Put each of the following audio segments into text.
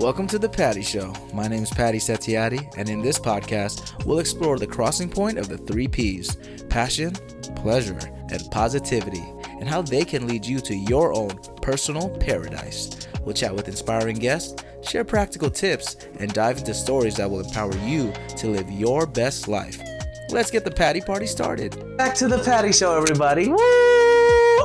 Welcome to The Patty Show. My name is Patty Settiati, and in this podcast, we'll explore the crossing point of the 3 Ps: passion, pleasure, and positivity, and how they can lead you to your own personal paradise. We'll chat with inspiring guests, share practical tips, and dive into stories that will empower you to live your best life. Let's get the Patty Party started. Back to The Patty Show, everybody. Woo!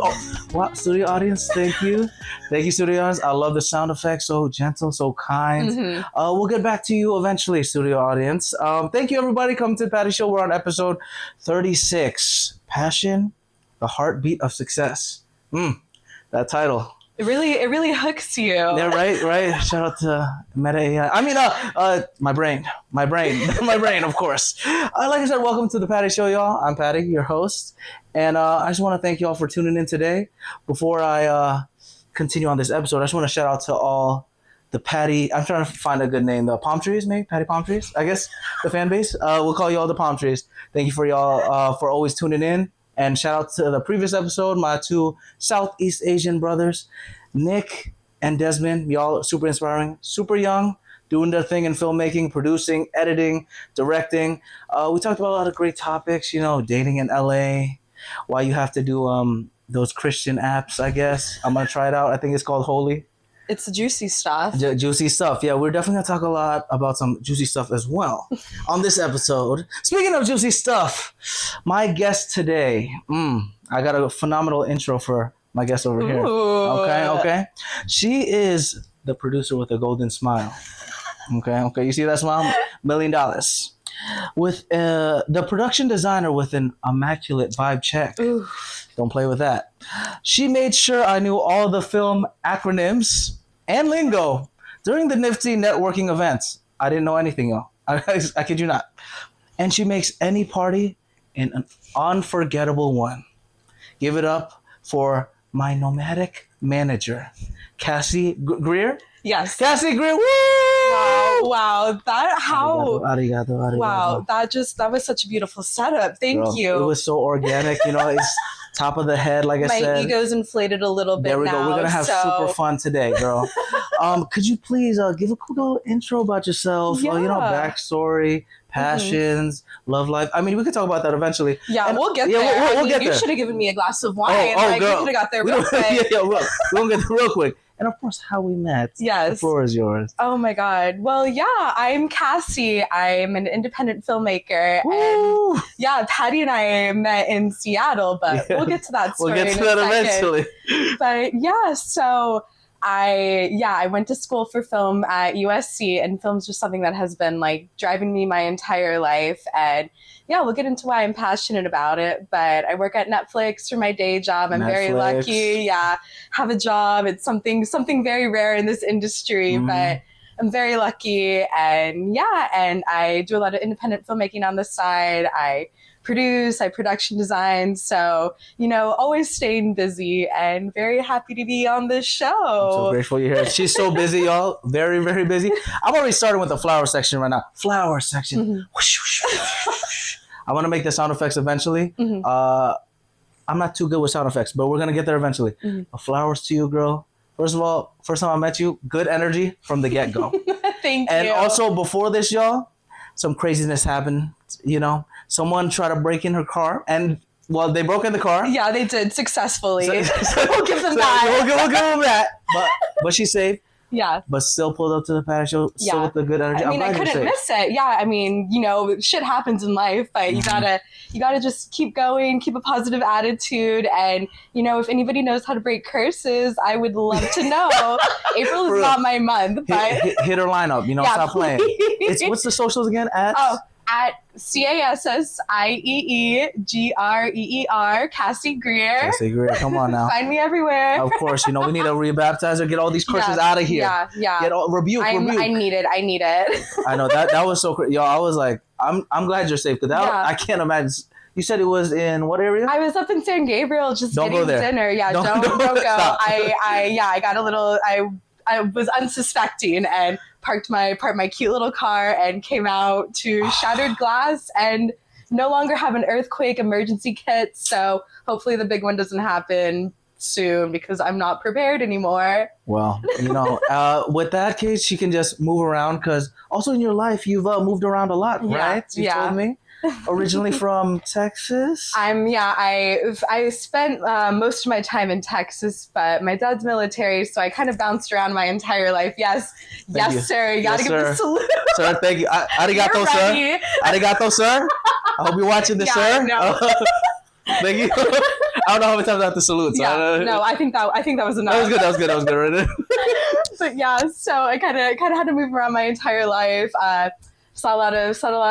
Oh, wow, studio audience, thank you. Thank you, studio audience. I love the sound effects, so gentle, so kind. Mm-hmm. We'll get back to you eventually, studio audience. Thank you, everybody. Come to The Patty Show. We're on episode 36. Passion, the heartbeat of success. That title. It really hooks you. Yeah, right. Shout out to Meta AI. I mean, my brain, of course. Like I said, welcome to The Patty Show, y'all. I'm Patty, your host. And I just want to thank y'all for tuning in today. Before I continue on this episode, I just want to shout out to all the Patty. I'm trying to find a good name. The Palm Trees, maybe? Patty Palm Trees, I guess, the fan base. We'll call you all the Palm Trees. Thank you for y'all for always tuning in. And shout out to the previous episode, my 2 Southeast Asian brothers, Nick and Desmond. Y'all super inspiring, super young, doing their thing in filmmaking, producing, editing, directing. We talked about a lot of great topics, dating in LA, why you have to do those Christian apps, I guess. I'm going to try it out. I think it's called Holy. It's the juicy stuff. Juicy stuff. Yeah, we're definitely going to talk a lot about some juicy stuff as well on this episode. Speaking of juicy stuff, my guest today, I got a phenomenal intro for my guest over here. Ooh. Okay. She is the producer with a golden smile. Okay. You see that smile? $1 million. With the production designer with an immaculate vibe check. Ooh. Don't play with that. She made sure I knew all the film acronyms and lingo during the NFFTY networking events. I didn't know anything, y'all. I kid you not. And she makes any party an unforgettable one. Give it up for my nomadic manager, Cassie Greer. Yes. Cassie Greer. Woo! Wow. Arigato. Wow. That was such a beautiful setup. Thank you. It was so organic. It's top of the head, like I said. My ego's inflated a little bit. There we now, go. We're gonna have super fun today, girl. Could you please give a quick little intro about yourself? Yeah. Backstory, passions, love life. I mean, we could talk about that eventually. Yeah, we'll get there. We'll get there. You should have given me a glass of wine. Girl. We could have got there real quick. We're gonna get there real quick. And of course, how we met. Yes. The floor is yours. Oh my God. Well, yeah, I'm Cassie. I'm an independent filmmaker. Woo! And yeah, Patty and I met in Seattle, but we'll get to that story. We'll get to that eventually. But yeah, so I went to school for film at USC, and film's just something that has been like driving me my entire life. And yeah, we'll get into why I'm passionate about it. But I work at Netflix for my day job. I'm very lucky. Yeah, have a job. It's something very rare in this industry, but I'm very lucky. And and I do a lot of independent filmmaking on the side. I produce, I production design. So, always staying busy and very happy to be on this show. I'm so grateful you're here. She's so busy, y'all. Very, very busy. I'm already starting with the flower section right now. Flower section. Mm-hmm. Whoosh, whoosh, whoosh, whoosh. I want to make the sound effects eventually. Mm-hmm. I'm not too good with sound effects, but we're going to get there eventually. Mm-hmm. Flowers to you, girl. First of all, first time I met you, good energy from the get-go. Thank you. And also before this, y'all, some craziness happened, Someone tried to break in her car, and they broke in the car. Yeah, they did successfully. So we'll give them that. We'll give them that. But she's safe. Yeah. But still pulled up to the Patty Show, still with the good energy. I mean, I couldn't miss it. Yeah, I mean, shit happens in life, but you gotta just keep going, keep a positive attitude, and if anybody knows how to break curses, I would love to know. April is not my month, but hit her lineup. Stop playing. What's the socials again? At CASSIEEGREER, Cassie Greer. Cassie Greer, come on now. Find me everywhere. Of course, we need to rebaptize her, get all these curses out of here. Yeah. Rebuke. I need it. I know that was so crazy. Y'all, I was like, I'm glad you're safe, because I can't imagine. You said it was in what area? I was up in San Gabriel just getting dinner. Yeah, don't go. I got a little. I was unsuspecting and parked my cute little car and came out to shattered glass and no longer have an earthquake emergency kit. So hopefully the big one doesn't happen. soon because I'm not prepared anymore. Well, with that case, you can just move around because also in your life, you've moved around a lot, right? You told me. Originally from Texas? I spent most of my time in Texas, but my dad's military, so I kind of bounced around my entire life. Yes, sir. You gotta give the salute. Sir, thank you. Arigato, sir. Arigato, sir. I hope you're watching this, sir. No. Thank you. I don't know how many times I have to salute. So I think that was enough. That was good. Right? But yeah, so I kind of had to move around my entire life. Saw a lot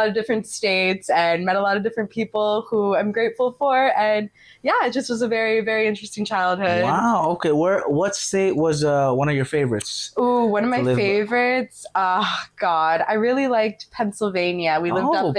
of different states and met a lot of different people who I'm grateful for. And yeah, it just was a very, very interesting childhood. Wow. Okay. What state was one of your favorites? Ooh, one of my favorites. Oh God, I really liked Pennsylvania. We lived up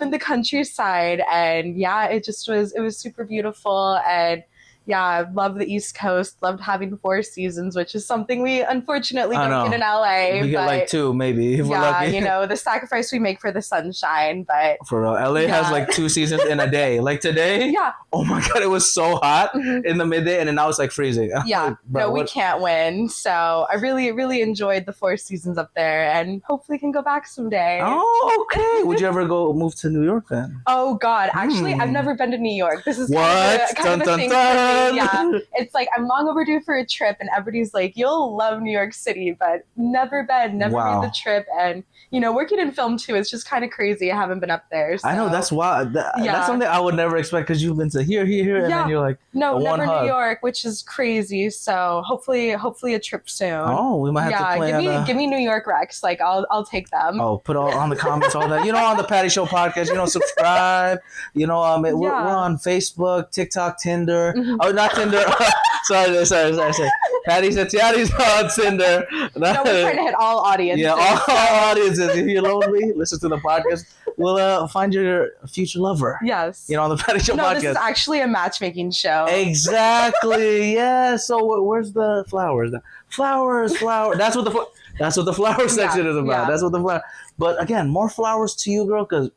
in the countryside, and yeah, it was super beautiful. And yeah, I love the East Coast. Loved having 4 seasons, which is something we unfortunately don't get in LA. We get like 2, maybe. If we're lucky. The sacrifice we make for the sunshine. But for real, LA has like 2 seasons in a day. Like today, oh my God, it was so hot in the midday, and then now it's like freezing. Yeah, we can't win. So I really, really enjoyed the 4 seasons up there, and hopefully can go back someday. Oh, okay. Would you ever move to New York then? Oh God, actually, I've never been to New York. This is kind of a thing. Yeah, it's like I'm long overdue for a trip, and everybody's like, "You'll love New York City," but never made the trip. And working in film too, it's just kind of crazy. I haven't been up there. So. I know, that's wild. That's something I would never expect because you've been to here, and then you're like, no, never New York, which is crazy. So hopefully a trip soon. Oh, we might have to plan. Give me New York Recs. Like I'll take them. Oh, put all on the comments, all that. On the Patty Show podcast. Subscribe. We're on Facebook, TikTok, Tinder. Oh, not Tinder. sorry. Patty's and Tiaty's on Tinder. No, we're trying to hit all audiences. Yeah, all audiences. If you're lonely, listen to the podcast. We'll find your future lover. Yes. On the Patty Show podcast. No, this is actually a matchmaking show. Exactly. Yeah. So where's the flowers? Flowers. That's what the flower section is about. Yeah. That's what the flower. But again, more flowers to you, girl. Because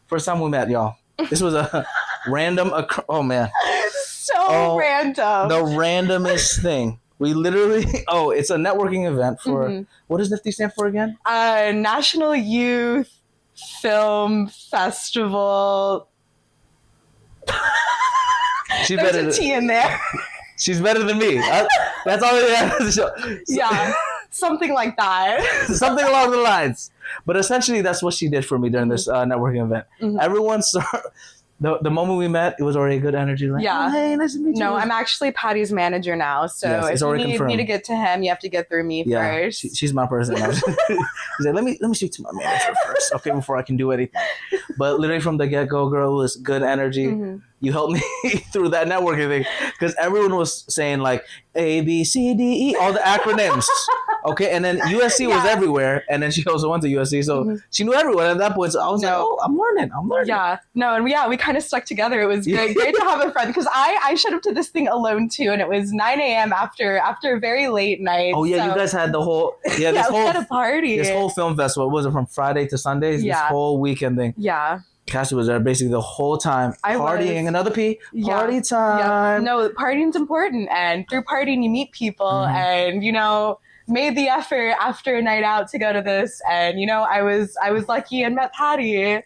first time we met, y'all. This was a random. Oh man. So random. The randomest thing. We literally, it's a networking event for, what does NFFTY stand for again? National Youth Film Festival. There's a T in there. She's better than me. That's all we have to show. Yeah, something like that. Something along the lines. But essentially, that's what she did for me during this networking event. Everyone started. The moment we met, it was already good energy. Like, hey, nice to meet you. No, I'm actually Patty's manager now. So if you need to get to him, you have to get through me first. She's my person. She's like, let me speak to my manager first, okay, before I can do anything. But literally from the get-go, girl, it was good energy. You helped me through that networking thing because everyone was saying like A, B, C, D, E, all the acronyms. Okay, and then USC was everywhere, and then she also went to USC, so she knew everyone at that point. So I was like, I'm learning. Yeah, no, and we kind of stuck together. It was great to have a friend because I showed up to this thing alone too, and it was 9 a.m. after a very late night. Oh yeah, so. You guys had the whole we had a party. This whole film festival. Was it from Friday to Sundays? This whole weekend thing. Yeah. Cassie was there basically the whole time partying. Another P. Party time. Yeah. No, partying's important, and through partying you meet people, and made the effort after a night out to go to this, and I was lucky and met Patty.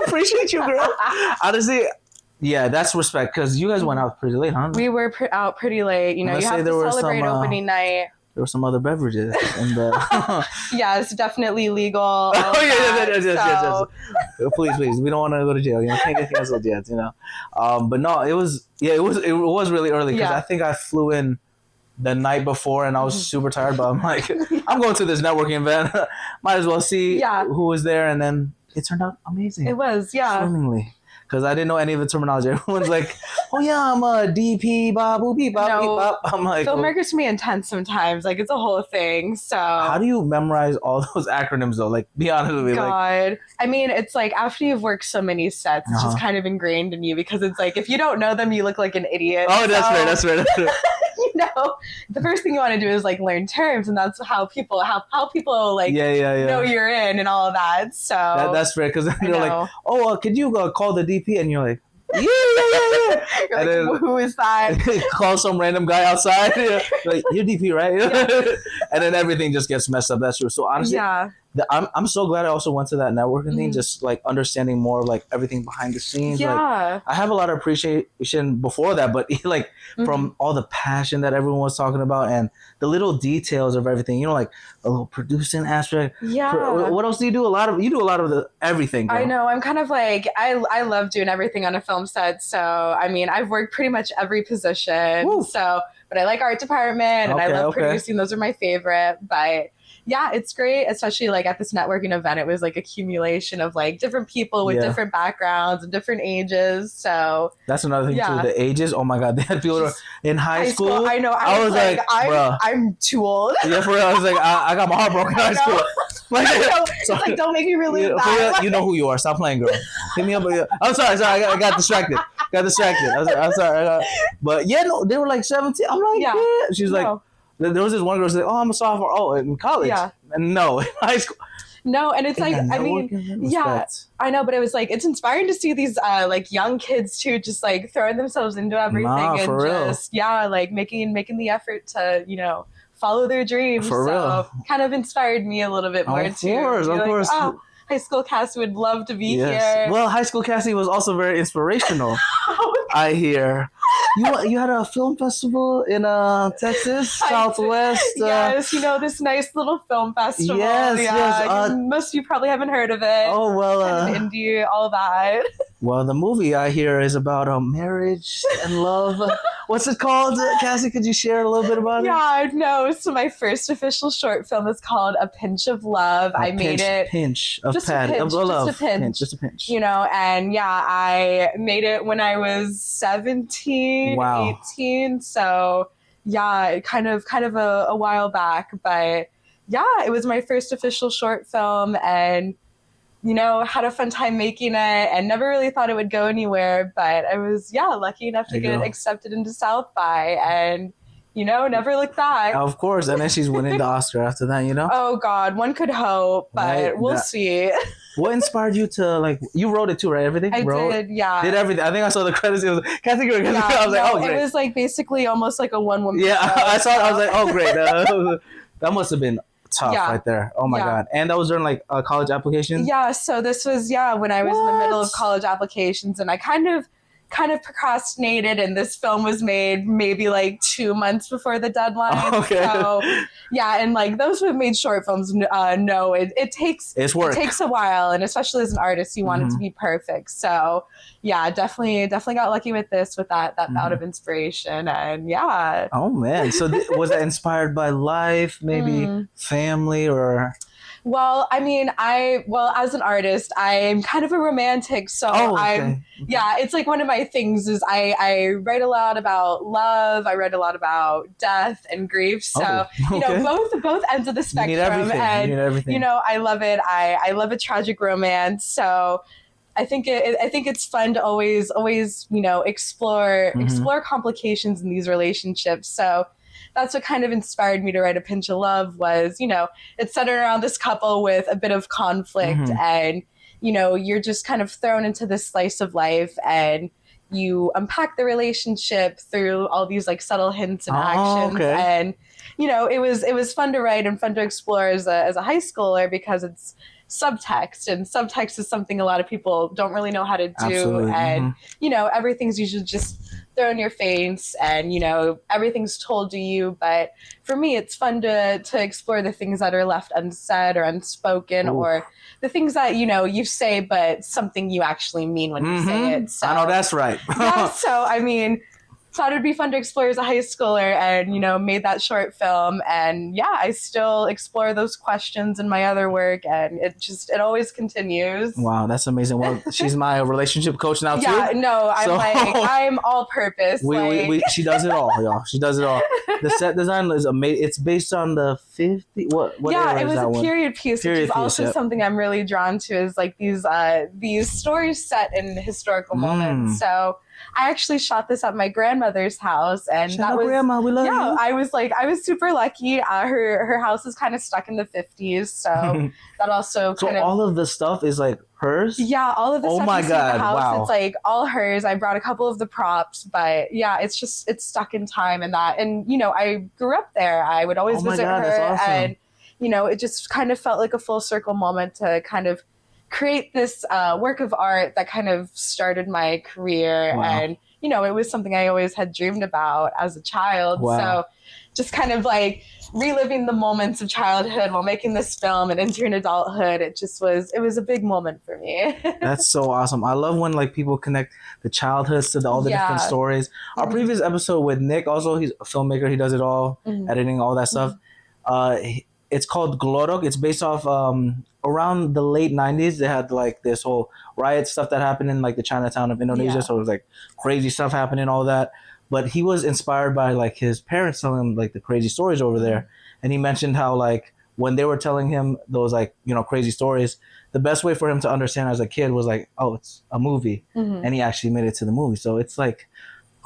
Appreciate you, girl. Honestly, yeah, that's respect because you guys went out pretty late, huh? We were out pretty late. You have to celebrate opening night. There were some other beverages in the. Yeah, it's definitely legal. Yes. Please, we don't want to go to jail. Can't get canceled yet. But no, it was really early because I think I flew in the night before and I was super tired. But I'm like, I'm going to this networking event. Might as well see who was there, and then it turned out amazing. It was, swimmingly. Because I didn't know any of the terminology. Everyone's like, oh yeah, I'm a DP, babu, beep, bop, beep, bop. I'm like, filmmakers can be intense sometimes. Like, it's a whole thing. So how do you memorize all those acronyms though? Like, be honest with me. God. I mean, it's like after you've worked so many sets, it's just kind of ingrained in you because it's like, if you don't know them, you look like an idiot. Oh, that's fair. The first thing you want to do is like learn terms, and that's how people like know you're in and all of that. So that's fair because they're like, oh, could you call the DP? And you're like, Yeah. You're And like, then who is that? call some random guy outside. Like, you're DP, right? Yeah. And then everything just gets messed up. That's true. So honestly, Yeah. I'm so glad I also went to that networking thing, Mhm. just like understanding more of like everything behind the scenes. Like, Yeah. I have a lot of appreciation before that, but like from all the passion that everyone was talking about and the little details of everything, you know, like a little producing aspect. Yeah. What else do you do? You do a lot of the everything. Girl. I know. I'm kind of like, I love doing everything on a film set. So, I mean, I've worked pretty much every position. Woo. So, but I like art department and I love producing. Those are my favorite. But yeah, it's great, especially like at this networking event. It was like accumulation of like different people with different backgrounds and different ages. So that's another thing too. The ages. Oh my God, they had people in high school. I know. I was like, I'm too old. Yeah, for real. I was like, I got my heart broken in high school. Like, it's like, don't make me relive that. You know who you are. Stop playing, girl. Hit me up. I'm sorry. I got distracted. I'm sorry. But yeah, no, they were like 17. I'm like, yeah. She's like, there was this one girl who said, oh, I'm a sophomore. Oh, in college. Yeah. And no, in high school. No, and it's like, I mean, yeah, I know, but it was like, it's inspiring to see these like young kids too, just like throwing themselves into everything and just, like making the effort to, you know, follow their dreams. For real. Kind of inspired me a little bit more too. Of course. Oh, high school Cassie would love to be here. Well, high school Cassie was also very inspirational. I hear. You had a film festival in Texas, Southwest. Yes, you know, this nice little film festival. Yes. You probably haven't heard of it. Oh, well. Kind of indie, all that. Well, the movie I hear is about marriage and love. What's it called, Cassie? Could you share a little bit about it? Yeah, no. So my first official short film is called A Pinch of Love. I made it. Pinch of just Patty. A pinch, Love. Just a pinch. You know, and yeah, I made it when I was 17, 18. So yeah, kind of a while back. But yeah, it was my first official short film and you know, had a fun time making it and never really thought it would go anywhere. But I was, lucky enough to get accepted into South by and, you know, never looked back. Of course. And then she's winning the Oscar after that, you know? Oh, God. One could hope, but we'll see. What inspired you to, like, you wrote it too, right? Everything? I did, yeah. Did everything. I think I saw the credits. It was Cassie Greer. I was like, oh, great. It was, like, basically almost like a one-woman show. I saw it. I was like, oh, great. That must have been tough right there. Oh my God. And that was during like college applications? Yeah, so this was when I was in the middle of college applications and I kind of procrastinated and this film was made maybe like 2 months before the deadline. Okay. So yeah, and like those who have made short films know it takes work. It takes a while and especially as an artist you want it to be perfect. So yeah, definitely got lucky with this with that bout of inspiration and yeah. Oh man. So was that inspired by life, maybe family or Well, I mean, as an artist, I'm kind of a romantic, so it's like one of my things is I write a lot about love, I write a lot about death and grief, so, you know, both ends of the spectrum, you need everything. You know, I love it, I love a tragic romance, so I think it's fun to always, you know, explore complications in these relationships, so that's what kind of inspired me to write A Pinch of Love was, you know, it's centered around this couple with a bit of conflict and, you know, you're just kind of thrown into this slice of life and you unpack the relationship through all these like subtle hints and actions. And, you know, it was fun to write and fun to explore as a high schooler because it's subtext and subtext is something a lot of people don't really know how to do. Absolutely. And, you know, everything's usually just thrown in your face and, you know, everything's told to you. But for me, it's fun to explore the things that are left unsaid or unspoken or the things that, you know, you say, but something you actually mean when you say it. So, I know that's right. So, I mean, thought it'd be fun to explore as a high schooler and, you know, made that short film. And yeah, I still explore those questions in my other work and it always continues. Wow, that's amazing. Well, she's my relationship coach now too. Yeah, no, I'm all purpose. She does it all, y'all. She does it all. The set design is amazing. It's based on the 50, what yeah, it was a one? period piece, which is also something I'm really drawn to is like these stories set in historical moments. So I actually shot this at my grandmother's house, and Shout out Grandma, we love you. I was super lucky. Her house is kind of stuck in the 50s, so that also So kind of. all of the stuff is like hers? Yeah, all of the stuff my you see in God, the house, wow. it's like all hers. I brought a couple of the props, but yeah, it's stuck in time and that. And, you know, I grew up there. I would always Oh my visit God, her. that's awesome. And, you know, it just kind of felt like a full circle moment to kind of create this work of art that kind of started my career. Wow. And, you know, it was something I always had dreamed about as a child. Wow. So just kind of like reliving the moments of childhood while making this film and entering adulthood, it was a big moment for me. That's so awesome. I love when like people connect the childhoods to all the different stories. Our previous episode with Nick, also he's a filmmaker. He does it all, editing, all that stuff. It's called Glorok. It's based off around the late 90s. They had like this whole riot stuff that happened in like the Chinatown of Indonesia. So it was like crazy stuff happening, all that. But he was inspired by like his parents telling him like the crazy stories over there. And he mentioned how like when they were telling him those like, you know, crazy stories, the best way for him to understand as a kid was like, oh, it's a movie. And he actually made it to the movie. So it's like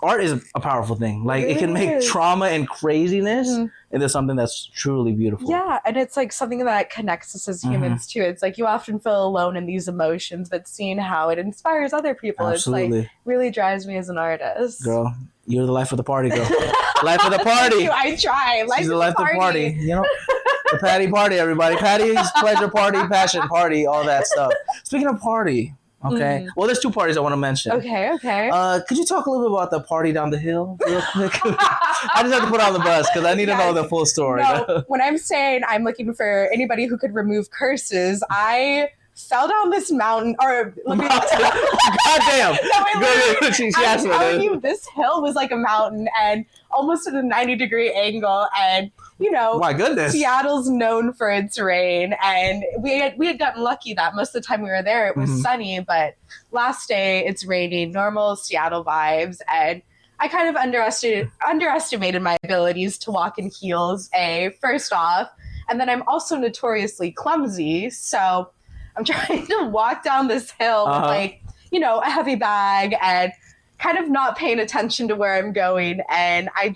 art is a powerful thing. Like it can make trauma and craziness into something that's truly beautiful. Yeah, and it's like something that connects us as humans too. It's like you often feel alone in these emotions, but seeing how it inspires other people, Absolutely. it's like really drives me as an artist. Girl, you're the life of the party, girl. Life of the party. I try. Life She's of the life of the party. You know, the Patty party, everybody. Patty's pleasure party, passion party, all that stuff. Speaking of party, okay. Well, there's two parties I want to mention. Okay. Could you talk a little bit about the party down the hill real quick? I just have to put on the bus because I need to know the full story. No, when I'm saying I'm looking for anybody who could remove curses, I fell down this mountain, or let me. Goddamn! I'm telling you, this hill was like a mountain and almost at a 90-degree angle, and you know, my goodness, Seattle's known for its rain, and we had gotten lucky that most of the time we were there it was sunny, but last day it's raining. Normal Seattle vibes, and I kind of underestimated my abilities to walk in heels. First off, and then I'm also notoriously clumsy, so I'm trying to walk down this hill with like, you know, a heavy bag and kind of not paying attention to where I'm going. And I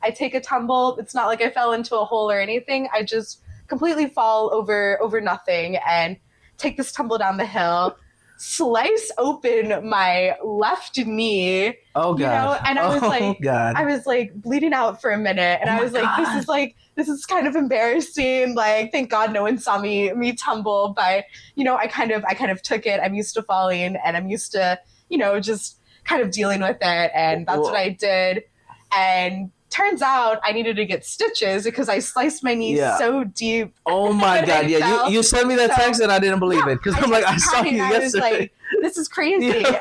take a tumble. It's not like I fell into a hole or anything. I just completely fall over nothing and take this tumble down the hill, slice open my left knee. Oh God. You know, and I was like bleeding out for a minute, and I was like, this is kind of embarrassing. Like, thank God no one saw me tumble, but you know, I kind of took it. I'm used to falling, and I'm used to, you know, just kind of dealing with it, and that's what I did. And turns out I needed to get stitches because I sliced my knee so deep. Oh my God! Yeah, you sent me that text and I didn't believe it because I'm like, I saw you yesterday. I was like, this is crazy. Yeah.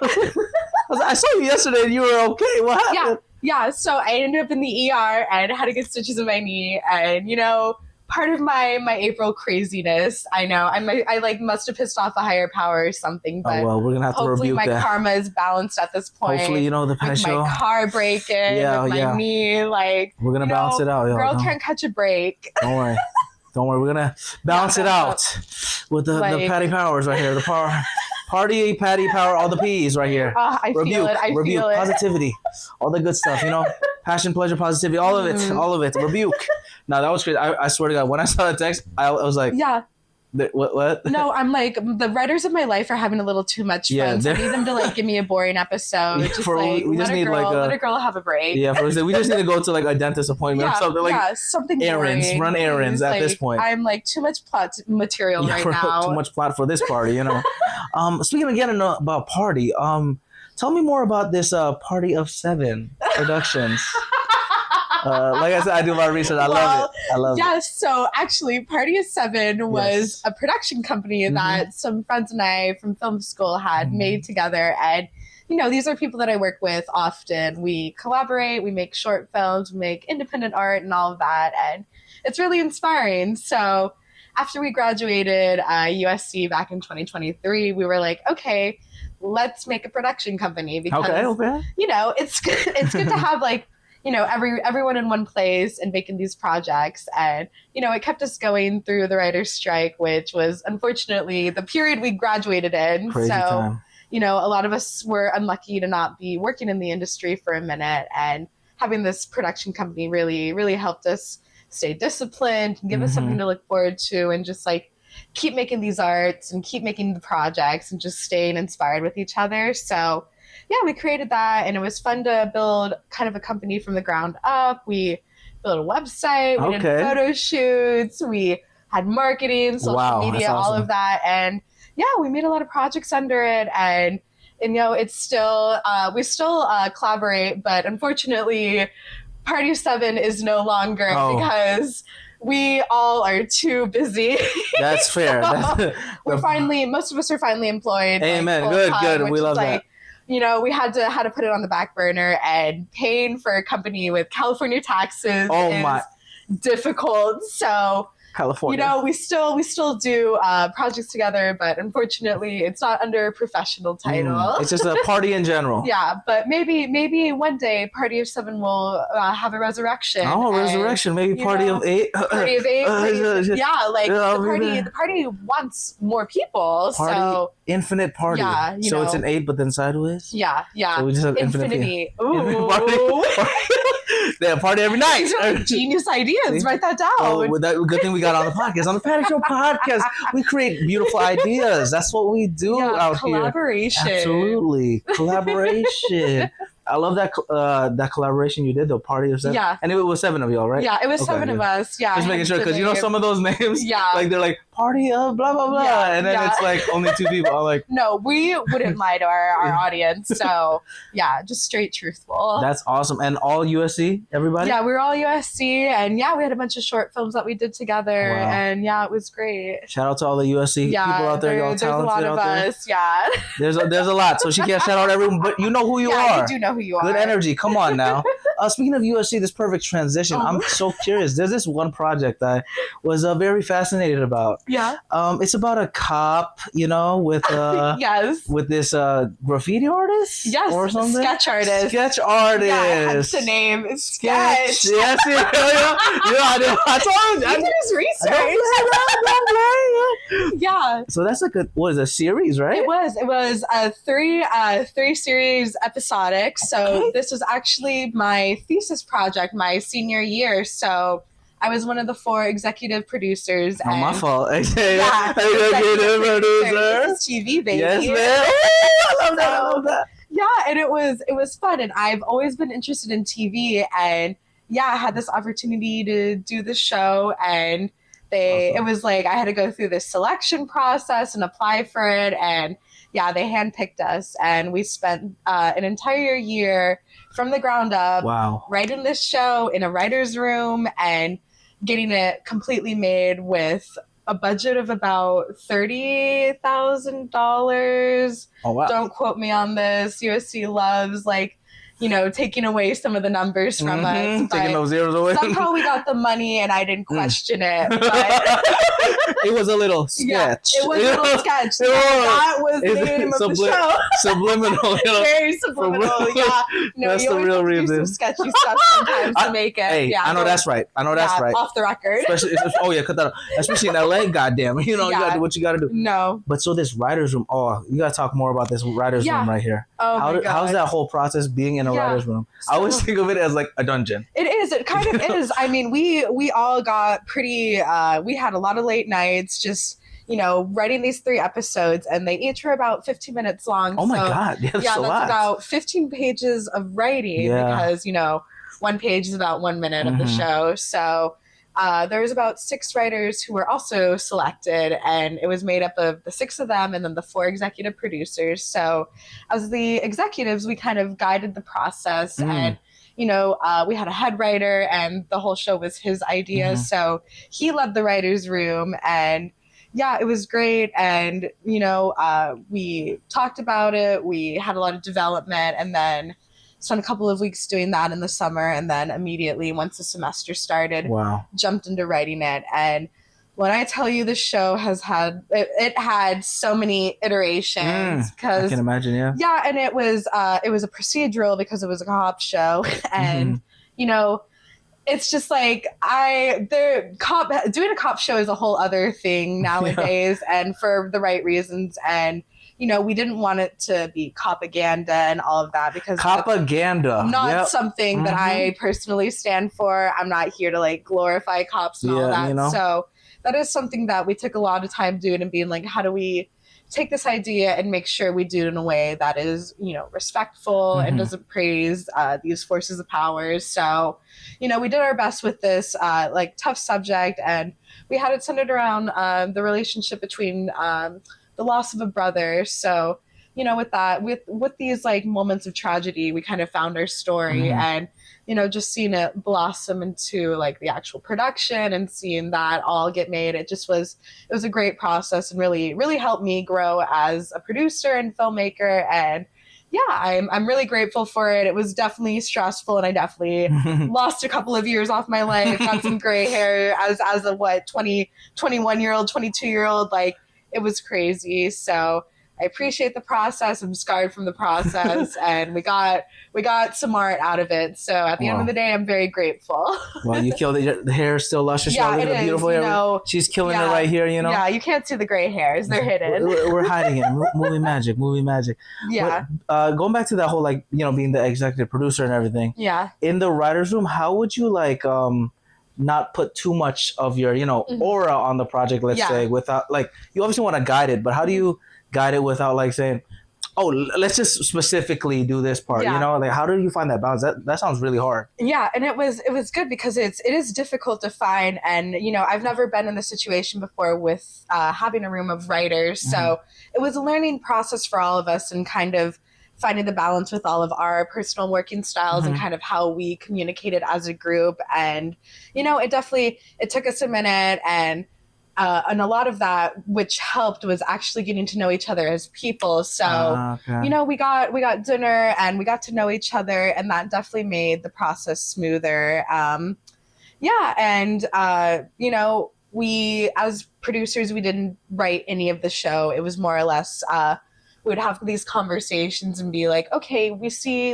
I saw you yesterday and you were okay. What happened? Yeah. So I ended up in the ER and had to get stitches in my knee, and you know, part of my April craziness, I know I like must have pissed off a higher power or something, but well, we're gonna have to rebuke that. Hopefully my karma is balanced at this point. Hopefully, you know, the show. My car breaking, with my knee, like we're gonna balance it out. Girl can't catch a break. Don't worry. We're gonna balance it out with the Patty powers right here. The party, Patty power, all the P's right here. I feel it. Positivity, all the good stuff. You know, passion, pleasure, positivity, all of it. Rebuke. No, that was crazy. I swear to God, when I saw that text, I was like, what? No, I'm like, the writers of my life are having a little too much fun. So I need them to like give me a boring episode. Let a girl have a break. Yeah, we just need to go to like a dentist appointment or something. Like something errands, boring. Run errands at this point. I'm like too much plot material right now. Too much plot for this party, you know. Speaking again about party, tell me more about this Party of 7 Productions. Like I said, I do a lot of research. I love it. Yes. So actually, Party of 7 was a production company that some friends and I from film school had made together. And, you know, these are people that I work with often. We collaborate, we make short films, we make independent art and all of that. And it's really inspiring. So after we graduated USC back in 2023, we were like, okay, let's make a production company because, you know, it's good to have like, you know, everyone in one place and making these projects. And, you know, it kept us going through the writer's strike, which was unfortunately the period we graduated in. Crazy time. you know, a lot of us were unlucky to not be working in the industry for a minute, and having this production company really, really helped us stay disciplined and give us something to look forward to, and just like keep making these arts and keep making the projects and just staying inspired with each other. So yeah, we created that, and it was fun to build kind of a company from the ground up. We built a website, we did photo shoots, we had marketing, social media, all of that. And yeah, we made a lot of projects under it. And you know, it's still, we still collaborate, but unfortunately, Party of Seven is no longer because we all are too busy. That's fair. We're finally, most of us are finally employed. Amen. Like, good. We love that. You know, we had to put it on the back burner, and paying for a company with California taxes is difficult. So California. You know, we still do projects together, but unfortunately, it's not under a professional title. It's just a party in general. Yeah, but maybe one day Party of Seven will have a resurrection. Oh, resurrection! Maybe Party of Eight. Party of Eight. Yeah, like the party wants more people. Party, so infinite party. Yeah, so it's an 8, but then sideways. Yeah. So we just have infinity. Ooh. They have party every night. These are genius ideas. See? Write that down. Oh, good thing we got on the podcast. On the Patty Show podcast, we create beautiful ideas. That's what we do out collaboration. Here. Absolutely. Collaboration. I love that collaboration you did, the Party of Seven. Yeah. And it was 7 of y'all, right? Yeah, it was 7 of us. Yeah. Just making sure, because you know some of those names, like they're like Party of blah blah blah, and then it's like only 2 people. I'm like, no, we wouldn't lie to our audience. So yeah, just straight truthful. That's awesome. And all USC, everybody? Yeah, we were all USC, and yeah, we had a bunch of short films that we did together, and yeah, it was great. Shout out to all the USC people out there. Y'all talented there's a lot of us. Yeah. There's a lot, so she can't shout out everyone, but you know who you are. You do know who you are. Good energy. Come on now. Speaking of USC, this perfect transition. I'm so curious. There's this one project I was very fascinated about. Yeah. It's about a cop, you know, with with this graffiti artist. Yes. Or something. Sketch artist. Sketch artist. Yeah, that's the name. It's Sketch. Yes. I told you. I did his research. Yeah. So that's like a series, right? It was a 3 series episodic. So this was actually my thesis project my senior year. So I was one of the 4 executive producers. Not my fault. Yeah, executive producer. This is TV, baby. Yes, man. I love that. Yeah, and it was fun, and I've always been interested in TV, and yeah, I had this opportunity to do the show, and it was like I had to go through this selection process and apply for it, and yeah, they handpicked us, and we spent an entire year from the ground up writing this show in a writer's room and getting it completely made with a budget of about $30,000. Oh, wow. Don't quote me on this. USC loves, like, you know, taking away some of the numbers from us. Taking those zeros away. Somehow we got the money, and I didn't question it. But it was a little sketch. Yeah, it was a little sketch. That was the name of the show. Subliminal. You know? Very subliminal. Yeah. No, that's the real reason. Do some sketchy stuff sometimes to make it. Hey, yeah, I know that's right. Off the record. Cut that out. Especially in LA, goddamn. You know, you gotta do what you gotta do. No. But so this writer's room, you gotta talk more about this writer's room right here. Oh my God. How's that whole process being in a writer's room? I always think of it as like a dungeon. It is. It kind of is. I mean, we all got pretty, we had a lot of late nights just, you know, writing these 3 episodes, and they each were about 15 minutes long. Oh my God. Yeah, that's about 15 pages of writing because, you know, 1 page is about 1 minute of the show. So there was about 6 writers who were also selected, and it was made up of the 6 of them and then the 4 executive producers. So as the executives, we kind of guided the process, and you know, we had a head writer, and the whole show was his idea. So he led the writer's room, and yeah, it was great. And, you know, we talked about it. We had a lot of development, and then spent a couple of weeks doing that in the summer. And then immediately, once the semester started, jumped into writing it. And when I tell you the show has had, it had so many iterations. Because I can imagine, Yeah, and it was a procedural because it was a cop show. And, you know, it's just like doing a cop show is a whole other thing nowadays, and for the right reasons. And we didn't want it to be propaganda and all of that, because propaganda, not something that I personally stand for. I'm not here to like glorify cops and all that. So that is something that we took a lot of time doing and being like, how do we take this idea and make sure we do it in a way that is, respectful and doesn't praise these forces of power. So, we did our best with this like tough subject, and we had it centered around the relationship between the loss of a brother. So, with that, with these like moments of tragedy, we kind of found our story, and, just seeing it blossom into like the actual production and seeing that all get made, it was a great process and really, really helped me grow as a producer and filmmaker. And yeah, I'm really grateful for it. It was definitely stressful, and I definitely lost a couple of years off my life, got some gray hair as a 21-year-old, 22-year-old, like, it was crazy. So I appreciate the process. I'm scarred from the process, and we got some art out of it. So at the end of the day, I'm very grateful. Well, you killed it. The hair is still luscious. Yeah, it is. Beautiful hair. She's killing it right here. Yeah, you can't see the gray hairs; they're hidden. We're hiding it. Movie magic. Yeah. But, going back to that whole being the executive producer and everything. Yeah. In the writers' room, how would you not put too much of your aura on the project? Let's say, without you obviously want to guide it, but how do you guide it without saying, oh, let's just specifically do this part? How do you find that balance? That sounds really hard. Yeah, and it was good because it is difficult to find, and I've never been in this situation before with having a room of writers, so it was a learning process for all of us, and kind of finding the balance with all of our personal working styles and kind of how we communicated as a group. And it took us a minute, and a lot of that, which helped, was actually getting to know each other as people. So, we got dinner and we got to know each other, and that definitely made the process smoother. We, as producers, we didn't write any of the show. It was more or less, we would have these conversations and be like, okay, we see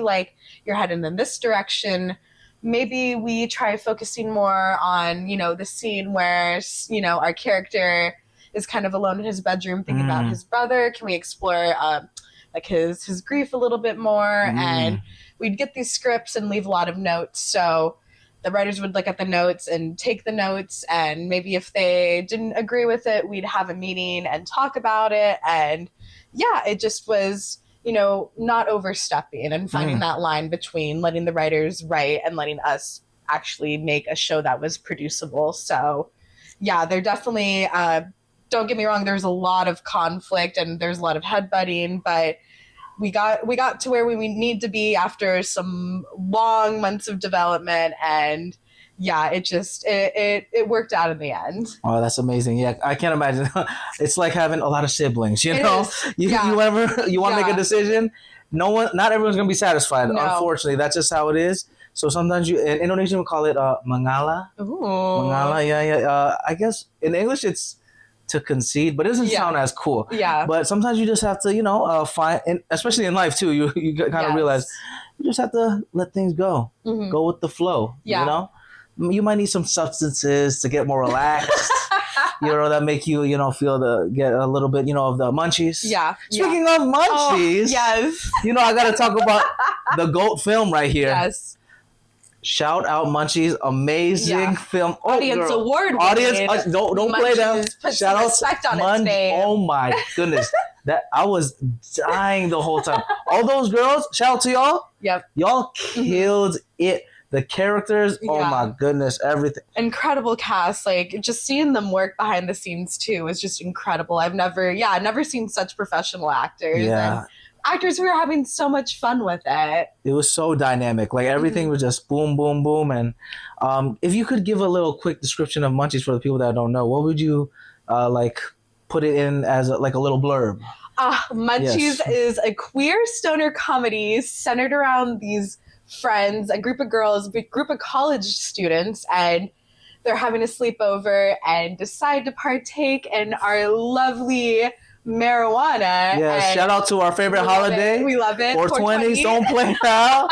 you're heading in this direction. Maybe we try focusing more on, the scene where, our character is kind of alone in his bedroom thinking about his brother. Can we explore his grief a little bit more? And we'd get these scripts and leave a lot of notes. So the writers would look at the notes and take the notes. And maybe if they didn't agree with it, we'd have a meeting and talk about it. And yeah, it just was, not overstepping and finding that line between letting the writers write and letting us actually make a show that was producible. So yeah, there definitely, don't get me wrong, there's a lot of conflict and there's a lot of headbutting, but we got to where we need to be after some long months of development, and yeah, it worked out in the end. Oh, that's amazing. Yeah, I can't imagine. It's like having a lot of siblings, You want to make a decision, not everyone's going to be satisfied. No. Unfortunately, that's just how it is. So sometimes in Indonesian we call it mangala. Ooh. Mangala, yeah. I guess in English it's to concede, but it doesn't sound as cool. Yeah. But sometimes you just have to, find, and especially in life too, you kind of realize you just have to let things go. Go with the flow, You might need some substances to get more relaxed, that make you, get a little bit, of the munchies. Yeah. Speaking of munchies, yes. I got to talk about the GOAT film right here. Yes. Shout out Munchies, amazing film. Audience award. Audience, don't play them. Shout out its name. Oh my goodness, that I was dying the whole time. All those girls, shout out to y'all. Yep. Y'all killed it. The characters, oh my goodness, everything. Incredible cast. Just seeing them work behind the scenes too was just incredible. I've never seen such professional actors. Yeah. And actors who were having so much fun with it. It was so dynamic. Everything was just boom, boom, boom. And if you could give a little quick description of Munchies for the people that don't know, what would you put it in as a little blurb? Munchies is a queer stoner comedy centered around these friends, a group of girls, a group of college students, and they're having a sleepover and decide to partake in our lovely marijuana. Yeah, shout out to our favorite holiday. We love it. 420s, don't play now.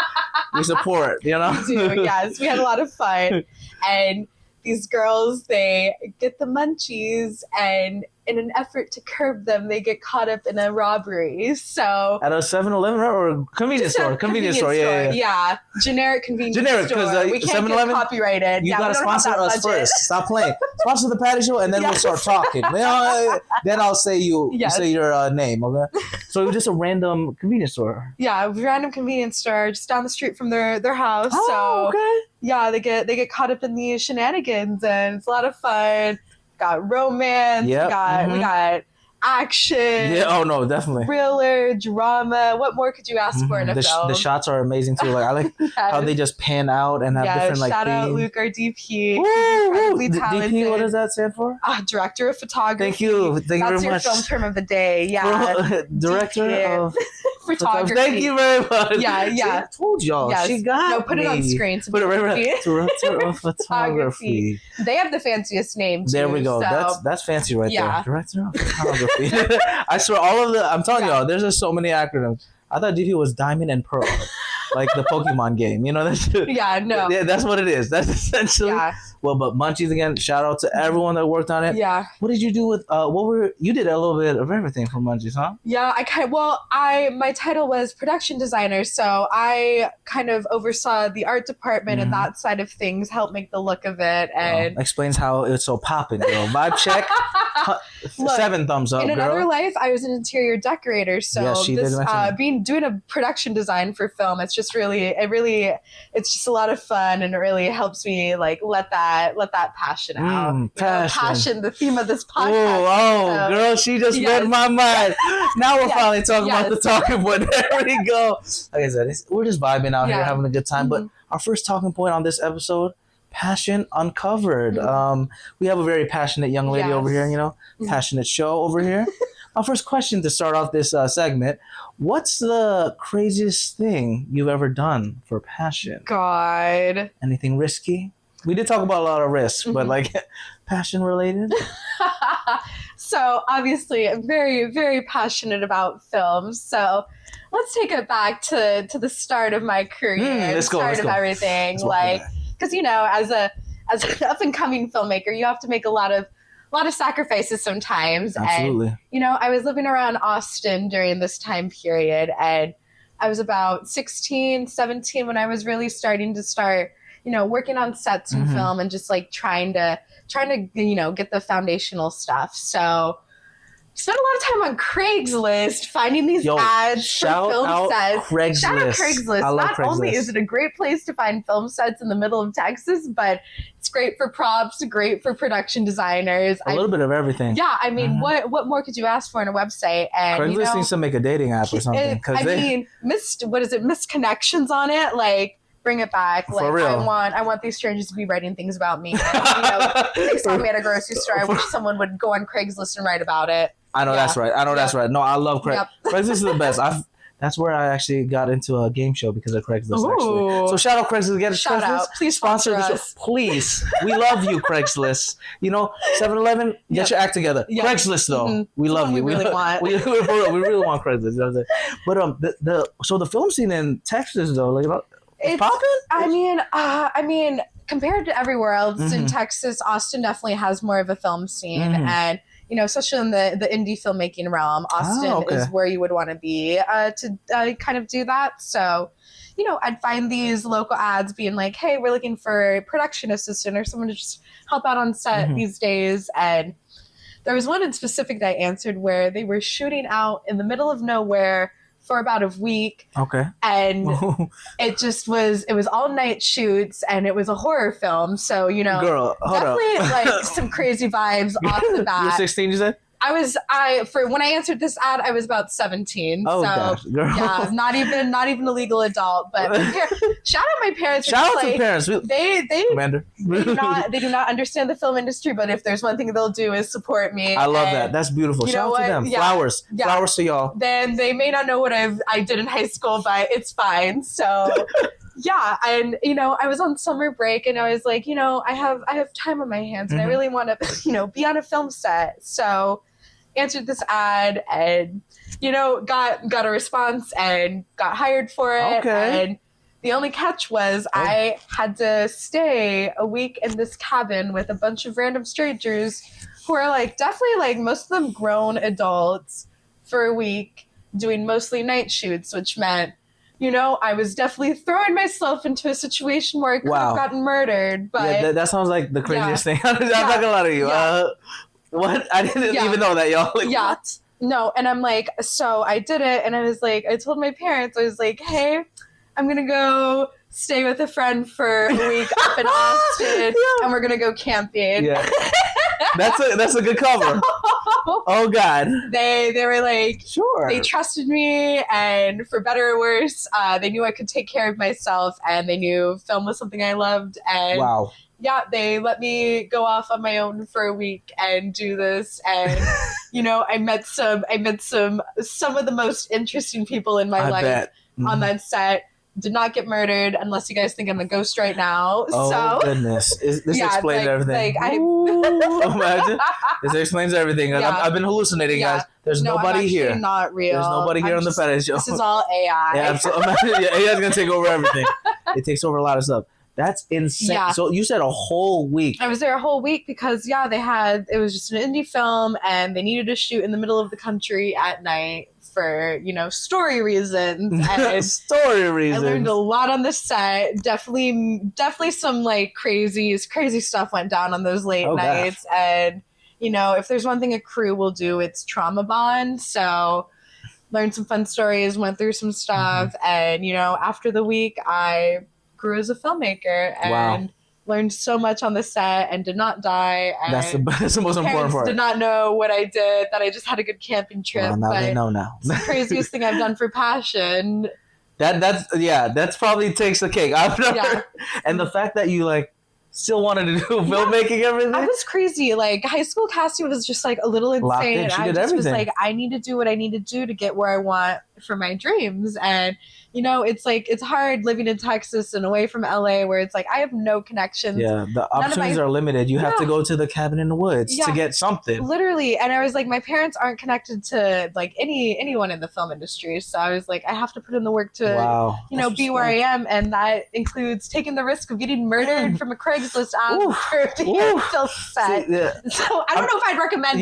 We support, We do, yes. We had a lot of fun. And these girls, they get the munchies, and in an effort to curb them, they get caught up in a robbery. So at a 7-Eleven or convenience store? Convenience store. Yeah. Generic convenience Generic, store. because We can't get copyrighted. You gotta sponsor us first. Stop playing. Sponsor the Patty Show, and then we'll start talking. Then I'll say you say your name. Okay. So it was just a random convenience store. Yeah, a random convenience store just down the street from their house. Oh, so okay. yeah, they get caught up in these shenanigans, and it's a lot of fun. Got romance. Yep. We got action. Yeah. Oh no, definitely. Thriller, drama. What more could you ask for in a film? The shots are amazing too. Like I like how they just pan out and have different like. Shout out themes. Luke, our DP. Woo! Talented. DP, what does that stand for? Director of photography. Thank you. Thank you very much. That's your film term of the day. Yeah. Director of photography. Thank you very much. Yeah. See, I told y'all. Yes. She got No, put it on screen. Put it right. Director of photography. They have the fanciest name too. There we go. So. That's fancy right there. Director of photography. I swear, all of the. I'm telling y'all, there's just so many acronyms. I thought DP was Diamond and Pearl, like the Pokemon game. You know that's. Yeah, no. Yeah, that's what it is. That's essentially. Yeah. Well, but Munchies again. Shout out to everyone that worked on it. Yeah. What did you do with? You did a little bit of everything for Munchies, huh? Yeah, my title was production designer, so I kind of oversaw the art department and that side of things, helped make the look of it, and explains how it's so popping, girl. Vibe check. Look, 7 thumbs up. In another life, I was an interior decorator, so yes, she did doing a production design for film, it's just it's just a lot of fun, and it really helps me like let that passion out. Passion, the theme of this podcast. Girl, she just read my mind. Now we're finally talking about the talking point. There we go. Like I said, we're just vibing out here, having a good time. But our first talking point on this episode, passion uncovered. We have a very passionate young lady over here, passionate show over here. My first question to start off this segment, what's the craziest thing you've ever done for passion? God. Anything risky? We did talk about a lot of risks, but like passion related? So obviously I'm very, very passionate about films. So let's take it back to the start of my career, the start of everything. Like, because as an up and coming filmmaker, you have to make a lot of sacrifices sometimes. Absolutely. And, I was living around Austin during this time period, and I was about 16, 17 when I was really starting to working on sets and film and just like trying to get the foundational stuff. So spent a lot of time on Craigslist finding these ads for film sets. Craigslist. Shout out Craigslist. Not Craigslist. Only is it a great place to find film sets in the middle of Texas, but it's great for props, great for production designers. A little bit of everything. Yeah, I mean, what more could you ask for in a website? And Craigslist needs to make a dating app or something. Missed connections on it, like. Bring it back. Like, for real. I want these strangers to be writing things about me. And, they saw me at a grocery store. I wish someone would go on Craigslist and write about it. I know that's right. That's right. No, I love Craigslist. Craigslist is the best. That's where I actually got into a game show because of Craigslist. Actually, so shout out Craigslist. Get a shout Craigslist. Out. Please sponsor us. Please, we love you, Craigslist. 7-Eleven, get your act together. Craigslist though, we love you. We really want. We really want Craigslist. You know what I'm saying? But so the film scene in Texas though, like. It's popping? I mean, compared to everywhere else in Texas, Austin definitely has more of a film scene. And, especially in the indie filmmaking realm, Austin is where you would want to be to kind of do that. So, I'd find these local ads being like, hey, we're looking for a production assistant or someone to just help out on set these days. And there was one in specific that I answered where they were shooting out in the middle of nowhere for about a week. Okay. And it was all night shoots, and it was a horror film. So, girl, definitely like some crazy vibes off the bat. You're 16, you said? When I answered this ad, I was about 17. Oh, so gosh, girl. Yeah, not even a legal adult. But shout out my parents. Shout out to parents. They Commander. they do not understand the film industry, but if there's one thing they'll do is support me. I love that. That's beautiful. Shout out to them. Yeah. Flowers to y'all. Then they may not know what I did in high school, but it's fine. So. Yeah, and I was on summer break, and I was like, I have time on my hands, and I really want to, be on a film set. So, answered this ad, and got a response, and got hired for it. Okay. And the only catch was I had to stay a week in this cabin with a bunch of random strangers who are like definitely like most of them grown adults for a week doing mostly night shoots, which meant, you know, I was definitely throwing myself into a situation where I could have gotten murdered. But yeah, that sounds like the craziest thing. I'm not gonna lie to you. What? I didn't even know that, y'all. Like, what? No, and I'm like, so I did it, and I was like, I told my parents, I was like, hey, I'm gonna go stay with a friend for a week up in Austin, and we're gonna go camping. Yeah. That's a good cover. Oh God. They were like, sure. They trusted me, and for better or worse, they knew I could take care of myself, and they knew film was something I loved. And wow. Yeah, they let me go off on my own for a week and do this, and you know, I met some of the most interesting people in my life on that set. Did not get murdered, unless you guys think I'm a ghost right now. Oh, goodness. This explains everything. Imagine. This explains everything. Yeah. I've been hallucinating, guys. There's nobody here. Not real. There's nobody here on the Petty Show. This is all AI. Yeah, absolutely. AI's going to take over everything. It takes over a lot of stuff. That's insane. Yeah. So you said a whole week. I was there a whole week because, it was just an indie film, and they needed to shoot in the middle of the country at night for, you know, story reasons. And story reasons. I learned a lot on the set. Definitely some like crazy stuff went down on those late nights. Gosh. And, you know, if there's one thing a crew will do, it's trauma bond. So learned some fun stories, went through some stuff. And, you know, after the week, I grew as a filmmaker and learned so much on the set and did not die. And that's the most important part. Did not know what I did, that I just had a good camping trip. Well, now they know now. It's the craziest thing I've done for passion. That's probably takes the cake. And the fact that you like still wanted to do filmmaking, everything. I was crazy. Like high school Cassie was just like a little insane. And I just was like, I need to do what I need to do to get where I want for my dreams. And you know, it's like, it's hard living in Texas and away from LA where it's like, I have no connections. Yeah, the options are limited. You have to go to the cabin in the woods to get something. Literally. And I was like, my parents aren't connected to like anyone in the film industry. So I was like, I have to put in the work to, you know, be where I am. And that includes taking the risk of getting murdered from a Craigslist ad for being a film set. So I don't know if I'd recommend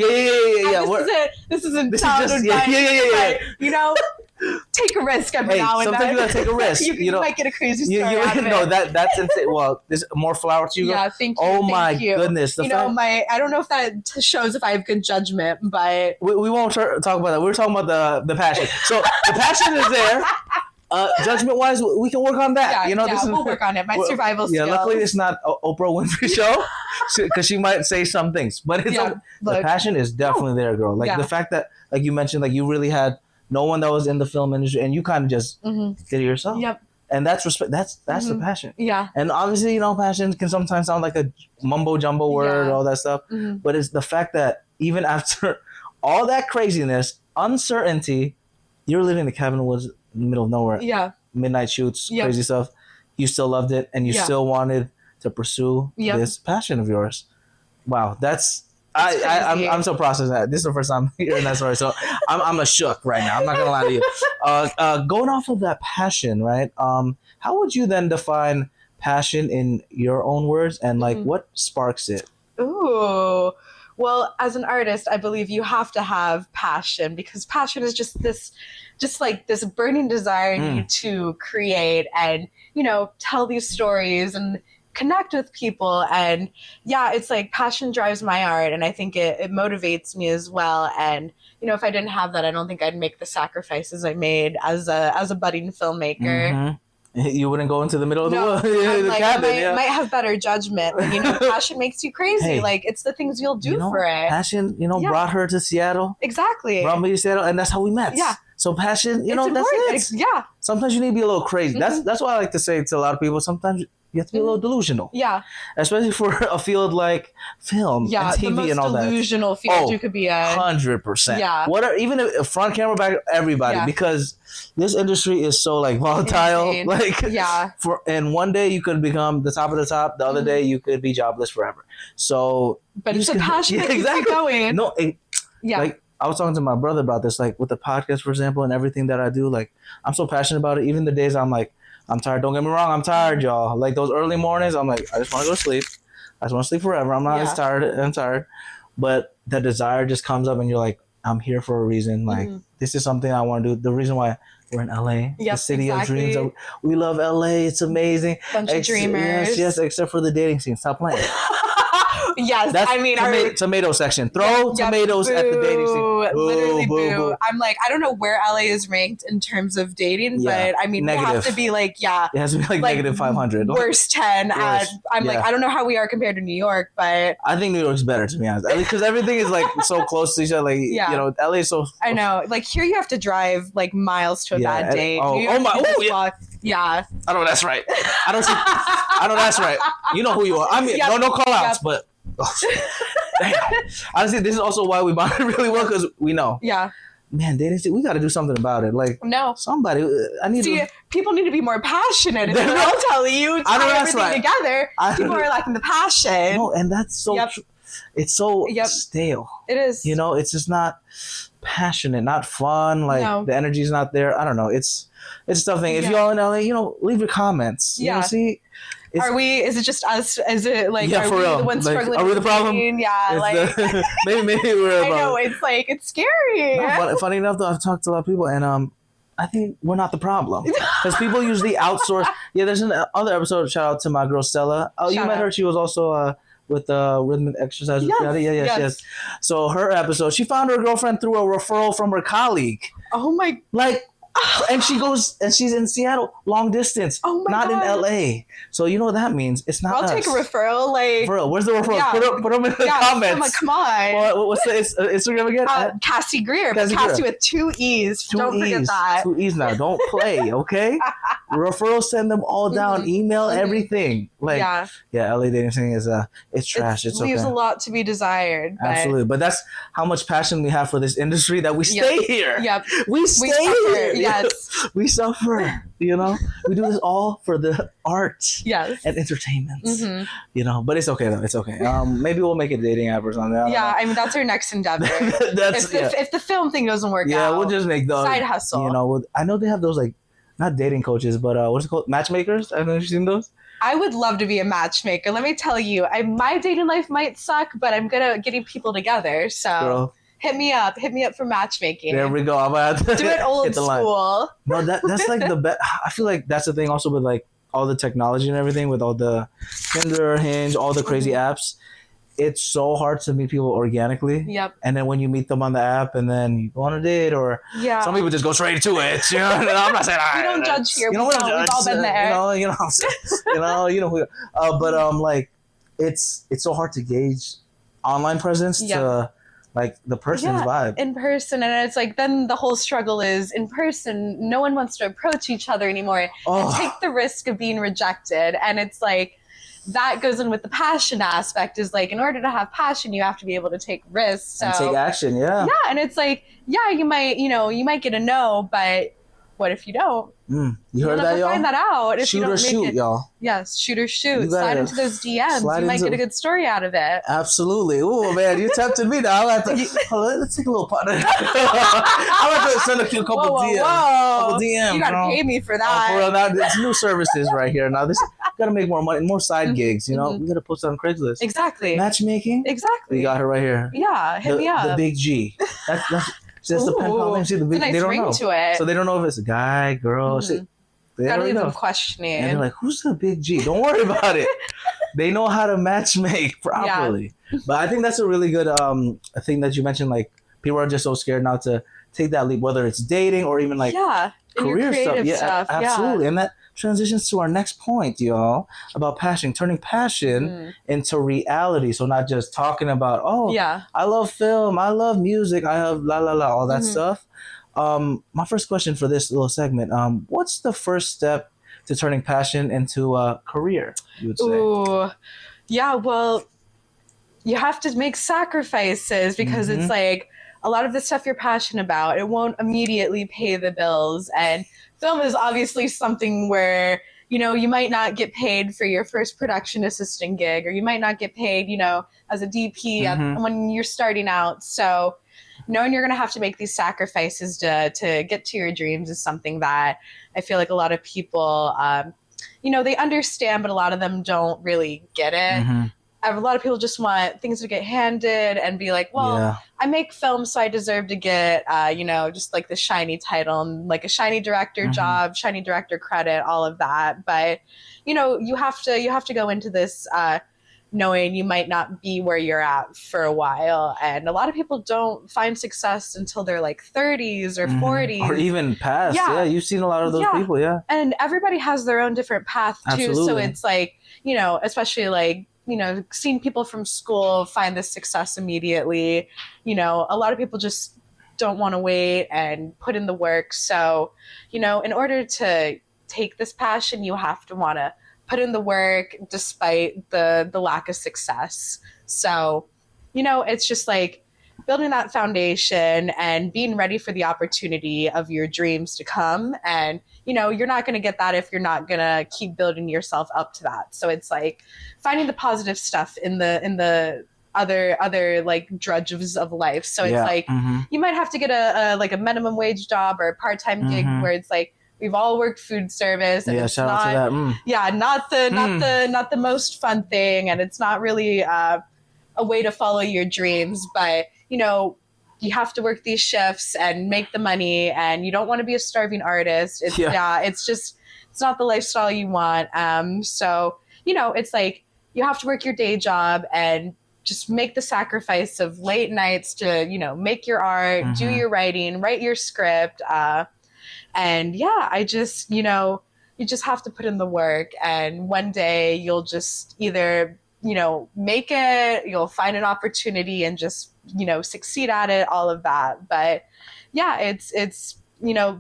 This isn't sound advice, but, you know, take a risk every now and then. Sometimes you gotta take a risk. you might get a crazy story out of it. No, that's insane. Well, there's more flour to you. Yeah, thank you. Oh my goodness. I don't know if that shows if I have good judgment, but we won't talk about that. We're talking about the passion. So the passion is there. Judgment wise, we can work on that. We'll work on it. My survival skills. Yeah, luckily it's not Oprah Winfrey show because she might say some things, but it's the passion is definitely there, girl. Like the fact that, like you mentioned, like you really had no one that was in the film industry, and you kind of just did it yourself. Yep. And that's respect. That's the passion. Yeah. And obviously, you know, passion can sometimes sound like a mumbo jumbo word, all that stuff. But it's the fact that even after all that craziness, uncertainty, you're living in the cabin in the woods in the middle of nowhere. Yeah. Midnight shoots, crazy stuff. You still loved it, and you still wanted to pursue this passion of yours. Wow, I'm so processing that. This is the first time hearing that story, so I'm a shook right now. I'm not gonna lie to you. Going off of that passion, right? How would you then define passion in your own words, and like what sparks it? Ooh, well, as an artist, I believe you have to have passion, because passion is just this burning desire in you to create and, you know, tell these stories and connect with people. And it's like passion drives my art, and I think it motivates me as well. And, you know, if I didn't have that, I don't think I'd make the sacrifices I made as a budding filmmaker. You wouldn't go into the middle of the woods. I might have better judgment. But, you know, passion makes you crazy. Hey, like, it's the things you'll do for it. Passion, brought her to Seattle. Exactly. Brought me to Seattle, and that's how we met. Yeah. So passion, that's it. Yeah. Sometimes you need to be a little crazy. That's why I like to say to a lot of people, sometimes you have to be a little delusional. Yeah. Especially for a field like film and TV and all that. The most delusional field you could be in. 100%. Yeah. Even a front camera, back, everybody. Yeah. Because this industry is so like volatile. Insane. Like and one day you could become the top of the top. The other day you could be jobless forever. So. But it's a passion that keeps you going. No. Like, I was talking to my brother about this, like with the podcast, for example, and everything that I do. Like, I'm so passionate about it. Even the days I'm like, I'm tired. Don't get me wrong. I'm tired, y'all. Like those early mornings, I'm like, I just want to go to sleep. I just want to sleep forever. I'm not as tired. I'm tired. but the desire just comes up and you're like, I'm here for a reason. Like, this is something I want to do. The reason why we're in LA, the city of dreams. We love LA. It's amazing. Bunch of dreamers. Yes, except for the dating scene. Stop playing. Yes, That's I mean, tomato section. Throw tomatoes at the dating scene. Boo, literally boo, boo. boo. I'm like, I don't know where LA is ranked in terms of dating, but I mean, we have to be like, it has to be like negative 500. Worst 10. I'm like, I don't know how we are compared to New York, but I think New York's better, to be honest, because everything is like so close to each other. Like, you know, LA is so. I know. Like here, you have to drive like miles to a bad date. Oh my! Yeah. I know that's right. I know that's right. You know who you are. I mean, no call outs, but. Damn. Honestly, this is also why we bonded really well, because we know. Yeah. Man, dating, we got to do something about it. Like, somebody, people need to be more passionate. And I'll tell you, tie everything together. People are lacking the passion. No, and that's so. It's so stale. It is. You know, it's just not passionate, not fun. Like the energy's not there. I don't know. It's something. If you're all in LA, you know, leave your comments. You know, see. Is it just us? Is it like, are for we real. the ones struggling? Are we the problem? Yeah, maybe we're the problem. I know, it's scary. No, funny enough, though, I've talked to a lot of people, and I think we're not the problem, because people usually outsource. Yeah, there's another episode. Shout out to my girl Stella. Oh, you met her. She was also with rhythmic exercise. Yes. So her episode, she found her girlfriend through a referral from her colleague. Oh my! And she goes, and she's in Seattle, long distance, not in LA. So you know what that means? It's not us. I'll take a referral. For real, where's the referral? Yeah. Put them in the comments. Come on. What's the Instagram again? Cassie Greer. Cassie with 2 E's. Don't forget that. 2 E's now. Don't play, okay? Referrals, send them all down. Email, everything. LA dating scene is it's trash. It leaves a lot to be desired. Absolutely, but that's how much passion we have for this industry that we stay here. Yep, we stay here. Yes, we suffer. You know, we do this all for the art. Yes, and entertainment. You know, but it's okay though. It's okay. Maybe we'll make a dating app or something. I mean, that's our next endeavor. If the film thing doesn't work out, we'll just make the side hustle. You know, I know they have those like not dating coaches, but what's it called? Matchmakers. I don't know if you've seen those. I would love to be a matchmaker. Let me tell you, my dating life might suck, but I'm good at getting people together. So girl, hit me up for matchmaking. There we go. I'm gonna have to do it old school. No, that's like the best. I feel like that's the thing also with like all the technology and everything, with all the Tinder, Hinge, all the crazy apps. It's so hard to meet people organically. Yep. And then when you meet them on the app and then you go on a date, or some people just go straight to it. You know, and I'm not saying we don't judge here. We've all been there. You know. But like, it's so hard to gauge online presence to like the person's vibe in person, and it's like then the whole struggle is in person. No one wants to approach each other anymore and take the risk of being rejected, and it's like. That goes in with the passion aspect is like, in order to have passion, you have to be able to take risks. And take action, Yeah, and it's like, you might get a no, but what if you don't? You heard that, y'all? Find that out. If shoot you don't or shoot, y'all. Yes, shoot or shoot. Slide into those DMs. You might get a good story out of it. Absolutely. Oh man, you tempted me now. Let's take a little part. I'm about to send a couple DMs. Couple DMs. You gotta pay me for that. For real, now it's new services right here. Now this gotta make more money, more side gigs. You know, we gotta post it on Craigslist. Exactly. Matchmaking. Exactly. We got her right here. Yeah, hit me up. The big G. That's the pen pal name. See, nice they don't ring know. To it. So they don't know if it's a guy, girl. Gotta leave them questioning. And they're like, who's the big G? Don't worry about it. They know how to matchmake properly. Yeah. But I think that's a really good thing that you mentioned. Like, people are just so scared now to take that leap, whether it's dating or even like career stuff. Yeah, absolutely. And that transitions to our next point, y'all, about passion, turning passion into reality. So not just talking about, I love film, I love music, I have all that stuff. My first question for this little segment, what's the first step to turning passion into a career, you would say? Ooh, yeah, well, you have to make sacrifices because it's like a lot of the stuff you're passionate about, it won't immediately pay the bills. And film is obviously something where, you might not get paid for your first production assistant gig, or you might not get paid, as a DP when you're starting out. So knowing you're going to have to make these sacrifices to get to your dreams is something that I feel like a lot of people, they understand, but a lot of them don't really get it. a lot of people just want things to get handed and be like, well, I make films, so I deserve to get, just like the shiny title and like a shiny director job, shiny director credit, all of that. But, you have to go into this knowing you might not be where you're at for a while. And a lot of people don't find success until they're like 30s or 40s. Or even past. Yeah, you've seen a lot of those people, And everybody has their own different path too. Absolutely. So it's like, especially like, seeing people from school find this success immediately. A lot of people just don't want to wait and put in the work. So, in order to take this passion, you have to want to put in the work despite the lack of success. So, it's just like building that foundation and being ready for the opportunity of your dreams to come. And, you're not going to get that if you're not going to keep building yourself up to that. So it's like finding the positive stuff in the other like drudges of life. So it's like, you might have to get a minimum wage job or a part-time gig where it's like, we've all worked food service, and it's shout not, out to that. not the most fun thing, and it's not really a way to follow your dreams. But you have to work these shifts and make the money, and you don't want to be a starving artist. It's it's not the lifestyle you want. So it's like you have to work your day job and just make the sacrifice of late nights to make your art, do your writing, write your script. And I just, you just have to put in the work, and one day you'll just either, make it, you'll find an opportunity and just, succeed at it, all of that. But it's,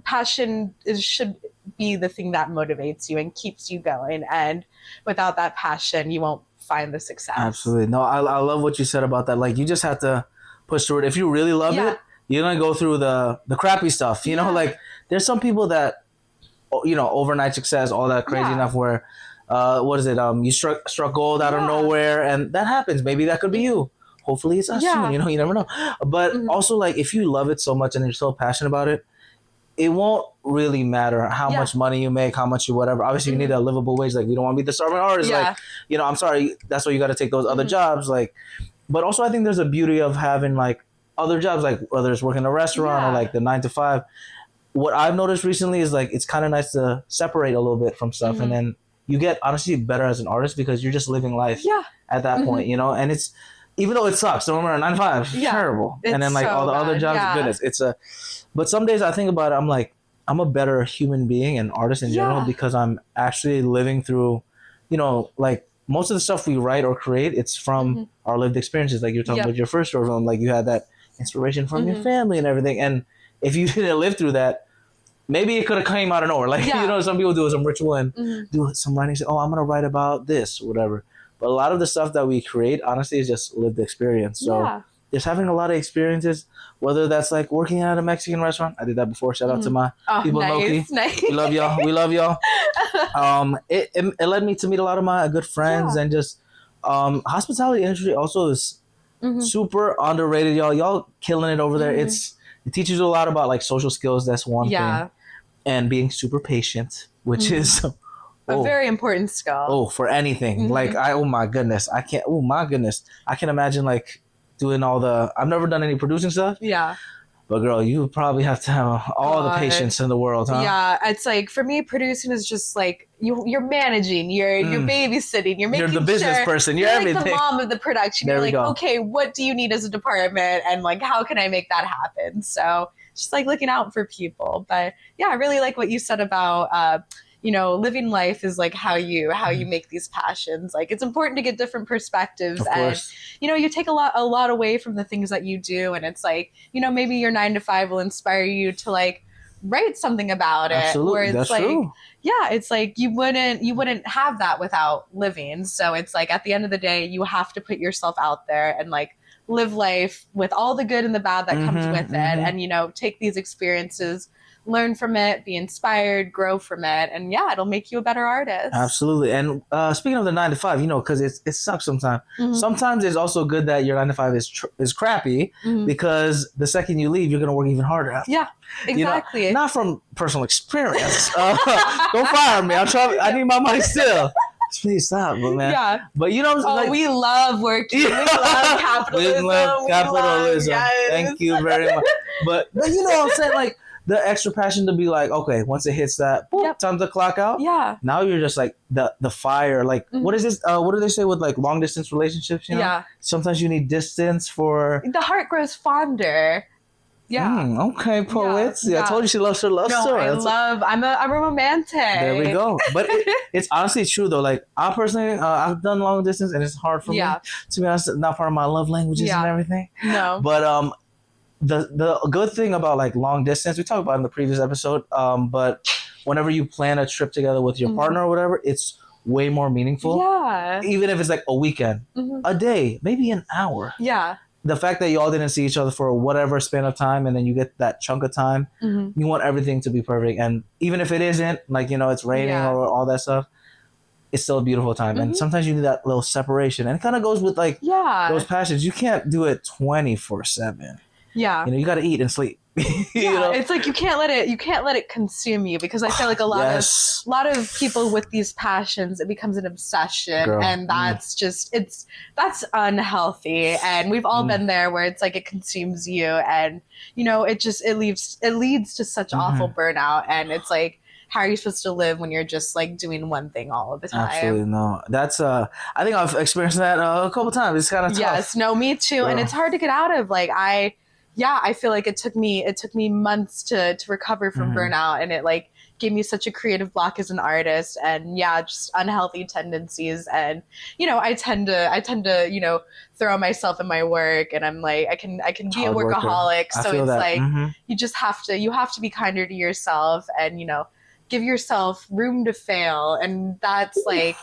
passion should be the thing that motivates you and keeps you going. And without that passion, you won't find the success. Absolutely. No, I love what you said about that. Like, you just have to push through it. If you really love it, you're going to go through the crappy stuff, like there's some people that, overnight success, all that crazy enough where, you struck gold out of nowhere, and that happens. Maybe that could be you. Hopefully it's us soon, you never know. But also, like, if you love it so much and you're so passionate about it, it won't really matter how much money you make, how much you whatever. Obviously, you need a livable wage. Like, we don't want to be the starving artist. Like, I'm sorry, that's why you got to take those other jobs. Like, but also I think there's a beauty of having like other jobs, like whether it's working in a restaurant or like the 9 to 5. What I've noticed recently is like it's kind of nice to separate a little bit from stuff, and then you get honestly better as an artist because you're just living life at that point, and it's, even though it sucks, don't remember 9 to 5, it's terrible. And then like so all the other jobs, goodness, but some days I think about it, I'm like, I'm a better human being and artist in general because I'm actually living through, like most of the stuff we write or create, it's from our lived experiences. Like you're talking about your first short film, like you had that inspiration from your family and everything. And if you didn't live through that, maybe it could have came out of nowhere. Like, some people do some ritual and do some writing, say, oh, I'm going to write about this, or whatever. But a lot of the stuff that we create, honestly, is just lived experience. So just having a lot of experiences, whether that's like working at a Mexican restaurant. I did that before. Shout out to my people in Loki. Nice. We love y'all. We love y'all. It led me to meet a lot of my good friends, and just hospitality industry also is super underrated, y'all. Y'all killing it over there. It teaches you a lot about like social skills. That's one thing. And being super patient, which is a very important skill. Oh, for anything. Like oh my goodness. I can imagine like doing all the, I've never done any producing stuff. But girl, you probably have to have all the patience in the world, huh? Yeah, it's like, for me, producing is just like you're managing, you're babysitting, you're making the business person, you're everything. Like the mom of the production. You're like, okay, what do you need as a department, and like how can I make that happen? So just like looking out for people. But yeah, I really like what you said about living life is like how you make these passions. Like, it's important to get different perspectives, and you take a lot away from the things that you do, and it's like, maybe your 9 to 5 will inspire you to like write something about it. Absolutely. Where it's That's like true. It's like you wouldn't have that without living. So it's like, at the end of the day, you have to put yourself out there and like live life with all the good and the bad that comes with it, and take these experiences, learn from it, be inspired, grow from it, and it'll make you a better artist. Absolutely. And speaking of the 9 to 5, because it sucks sometimes. Sometimes it's also good that your 9 to 5 is crappy, because the second you leave, you're going to work even harder after. Yeah, exactly. Not from personal experience. Don't fire me. I need my money still. Please stop, but man. Yeah. But you know, like, we love working. We love capitalism. We love capitalism. Yes. Thank you very much. But you know what I'm saying? Like, the extra passion to be like, okay, once it hits that, boop, time to clock out. Yeah. Now you're just like the fire. Like, what is this? What do they say with like long distance relationships? You know? Yeah. Sometimes you need distance for. The heart grows fonder. Yeah. Okay, poets. Yeah, I told you she loves her love story. I'm a romantic. There we go. But it's honestly true though. Like, I personally, I've done long distance, and it's hard for me. To be honest, not part of my love languages and everything. No. But the good thing about like long distance, we talked about in the previous episode. But whenever you plan a trip together with your partner or whatever, it's way more meaningful. Yeah. Even if it's like a weekend, a day, maybe an hour. Yeah. The fact that you all didn't see each other for whatever span of time, and then you get that chunk of time, you want everything to be perfect. And even if it isn't, like, you know, it's raining or all that stuff, it's still a beautiful time. And sometimes you need that little separation. And it kind of goes with like those passions. You can't do it 24/7. Yeah. You know, you got to eat and sleep. You know? It's like you can't let it consume you, because I feel like a lot of people with these passions, it becomes an obsession. And that's just that's unhealthy. And we've all been there, where it's like it consumes you, and you know, it leads to such awful burnout. And it's like, how are you supposed to live when you're just like doing one thing all of the time? Absolutely no. That's I think I've experienced that a couple times. It's kind of tough. Yes, no, me too. And it's hard to get out of. Like I feel like it took me months to recover from burnout, and it like gave me such a creative block as an artist, and just unhealthy tendencies. And you know, I tend to you know, throw myself in my work, and I'm like, I can be a workaholic. So it's like you have to be kinder to yourself, and you know, give yourself room to fail. And that's like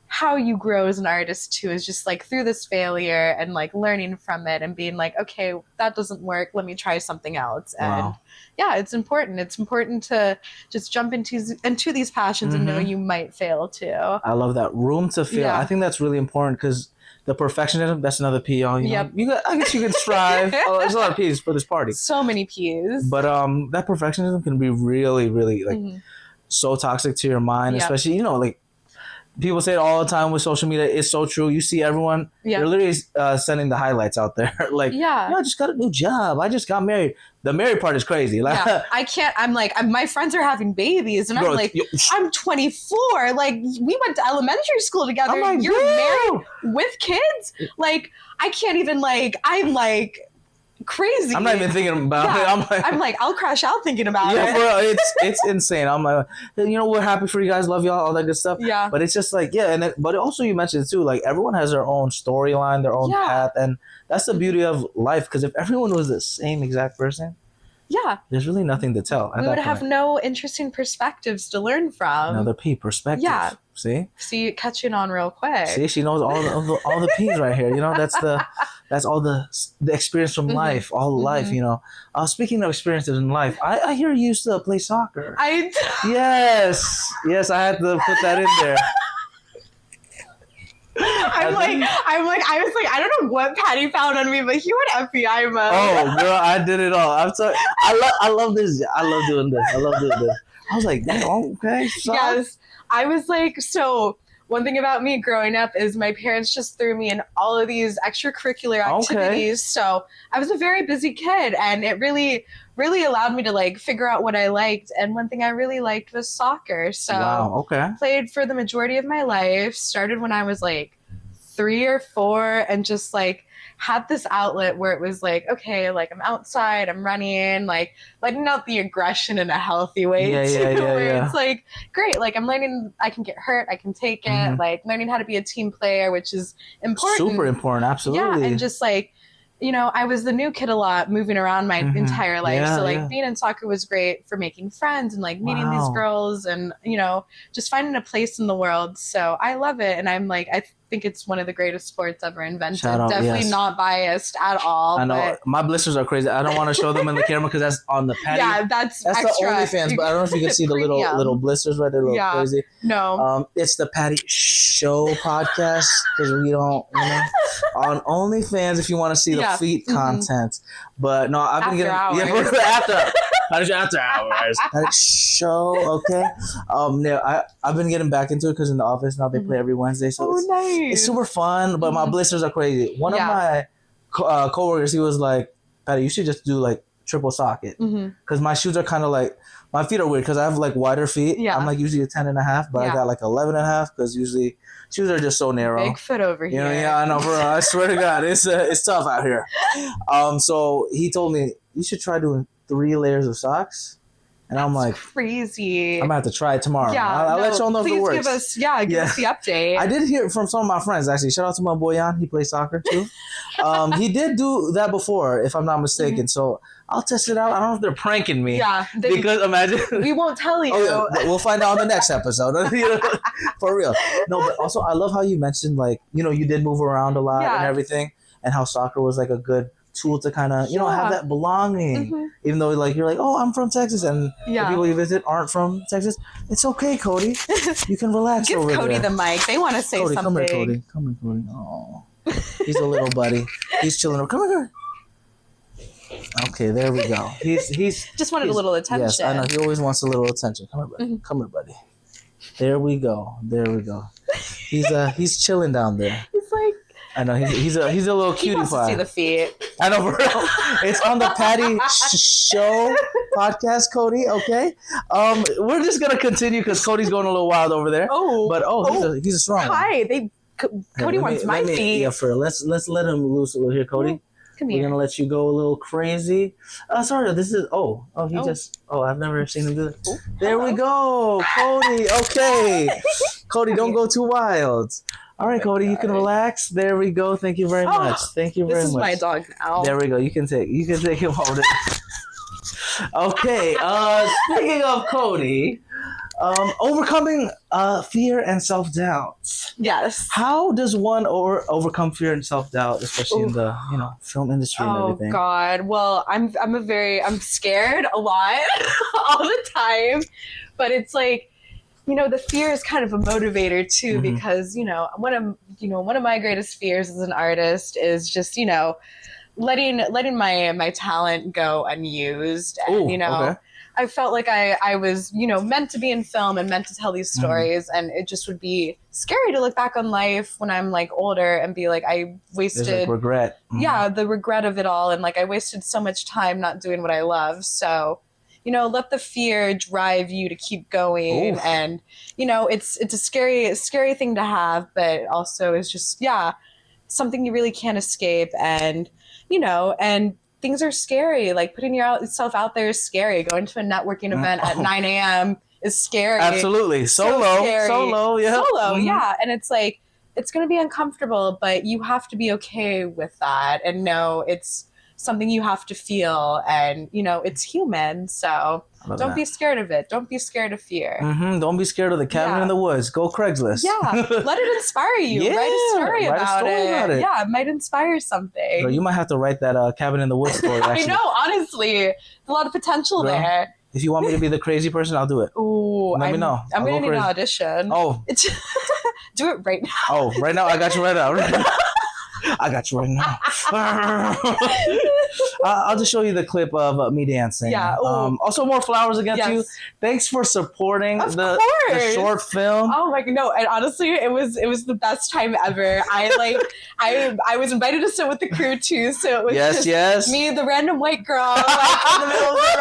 how you grow as an artist too, is just like through this failure and like learning from it and being like, okay, that doesn't work, let me try something else. And it's important to just jump into these passions and know you might fail too. I love that, room to fail. I think that's really important, because the perfectionism, that's another P, y'all. You know, I guess you can strive. There's a lot of P's for this party, so many P's, but that perfectionism can be really, really like so toxic to your mind, especially, you know, like people say it all the time with social media. It's so true. You see everyone, they're literally sending the highlights out there. Like, I just got a new job. I just got married. The married part is crazy. Like, I can't. I'm like, my friends are having babies, and I'm like, I'm 24. Like, we went to elementary school together. Like, you're married with kids. Like, I can't even. Like, I'm like crazy. I'm not even thinking about it. I'm like, I'll crash out thinking about it. Yeah, it's insane. I'm like, you know, we're happy for you guys, love y'all, all that good stuff. Yeah. But it's just like, but also you mentioned too, like everyone has their own storyline, their own path, and that's the beauty of life. Because if everyone was the same exact person, there's really nothing to tell. We would have no interesting perspectives to learn from. Another P, perspective. Yeah. See, catching on real quick. See, she knows all the P's right here. You know, that's all the experience from life, all life. You know. Speaking of experiences in life, I hear you used to play soccer. Yes, I had to put that in there. I was like, I don't know what Patty found on me, but he went FBI mode. Oh, girl, I did it all. I love this. I love doing this. I was like, okay. Yes. I was like, so one thing about me growing up is my parents just threw me in all of these extracurricular activities. So I was a very busy kid, and it really, really allowed me to like figure out what I liked. And one thing I really liked was soccer. So played for the majority of my life, started when I was like 3 or 4, and just like had this outlet where it was like, okay, like I'm outside, I'm running, like letting out the aggression in a healthy way It's like, great, like I'm learning, I can get hurt, I can take it, like learning how to be a team player, which is important. Super important, absolutely. Yeah, and just like, you know, I was the new kid a lot, moving around my entire life. So like being in soccer was great for making friends and like meeting these girls and, you know, just finding a place in the world. So I love it. And I'm like, I think it's one of the greatest sports ever invented. Definitely not biased at all. I know, but my blisters are crazy. I don't want to show them in the camera because that's on the patty. Yeah, that's extra. The OnlyFans, but I don't know if you can see the little blisters right there, crazy. No. It's the Patty Show podcast, because we don't, you know, on OnlyFans if you want to see the feet content. But no, I've been getting after. Patty Show After Hours. Patty Show, okay. Yeah, I've been getting back into it because in the office now they play every Wednesday, so it's super fun. But my blisters are crazy. One of my coworkers, he was like, Patty, you should just do like triple socket because my shoes are kind of like, my feet are weird because I have like wider feet. I'm like usually a 10.5, but I got like 11.5 because usually shoes are just so narrow. Big foot over here. Yeah, I know, bro. I swear to God, it's tough out here. So he told me you should try doing 3 layers of socks, and I'm like, crazy. I'm gonna have to try it tomorrow. Yeah, I'll let y'all know if it works. Give us the update. I did hear from some of my friends actually. Shout out to my boy Jan. He plays soccer too. He did do that before, if I'm not mistaken. So I'll test it out. I don't know if they're pranking me. Yeah. Because imagine. We won't tell you. Oh, yeah. We'll find out on the next episode. For real. No, but also I love how you mentioned like, you did move around a lot and everything, and how soccer was like a good tool to kind of, have that belonging. Even though like you're like, oh, I'm from Texas, and the people you visit aren't from Texas. It's okay, Cody. You can relax over there. Give Cody the mic. They want to say Cody, something. Come here, Cody. Oh, he's a little buddy. He's chilling. Come here. Okay, there we go. He's just wanted a little attention. Yes, I know. He always wants a little attention. Come here, buddy. Come here, buddy. There we go. He's chilling down there. He's like, I know he's a little cutie he wants pie. To see the feet. I know, bro. It's on the Patty Show podcast, Cody. Okay, we're just gonna continue because Cody's going a little wild over there. He's a strong one. Hi, Cody wants my feet. Yeah, let's let him loose a little here, Cody. Come here. We're gonna let you go a little crazy. Sorry, this is I've never seen him do it. There we go, Cody. Okay, Cody, don't go too wild. All right, Cody, you can relax. There we go. Thank you very much. Thank you very much. This is my dog now. There we go. You can take him over there. Okay. Speaking of Cody, overcoming fear and self-doubt. Yes. How does one overcome fear and self-doubt, especially in the film industry and everything? Oh God. Well, I'm scared a lot all the time, but it's like, the fear is kind of a motivator too, because one of my greatest fears as an artist is just letting my talent go unused. And I felt like I was meant to be in film and meant to tell these stories, and it just would be scary to look back on life when I'm like older and be like, I wasted. There's like regret. Yeah, the regret of it all, and like I wasted so much time not doing what I love. So. Let the fear drive you to keep going. Oof. And, it's a scary thing to have, but also is just, something you really can't escape. And, and things are scary. Like putting yourself out there is scary. Going to a networking event at 9 a.m. is scary. Absolutely. Solo, yeah. Solo, yeah. And it's like, it's going to be uncomfortable, but you have to be okay with that and know it's something you have to feel, and it's human, so don't be scared of it. Don't be scared of fear. Don't be scared of the cabin in the woods. Go Craigslist. Let it inspire you. Write a story about it. Yeah, it might inspire something. Bro, you might have to write that cabin in the woods story. I know, honestly, there's a lot of potential there. If you want me to be the crazy person, I'll do it. Ooh, let me know. I'm gonna need an audition. Do it right now. Oh, right now, I got you right now. I got you right now. I'll just show you the clip of me dancing. Yeah. Also, more flowers against you. Thanks for supporting the short film. Oh my God, no! And honestly, it was the best time ever. I was invited to sit with the crew too, so it was just me, the random white girl, like, in the middle of the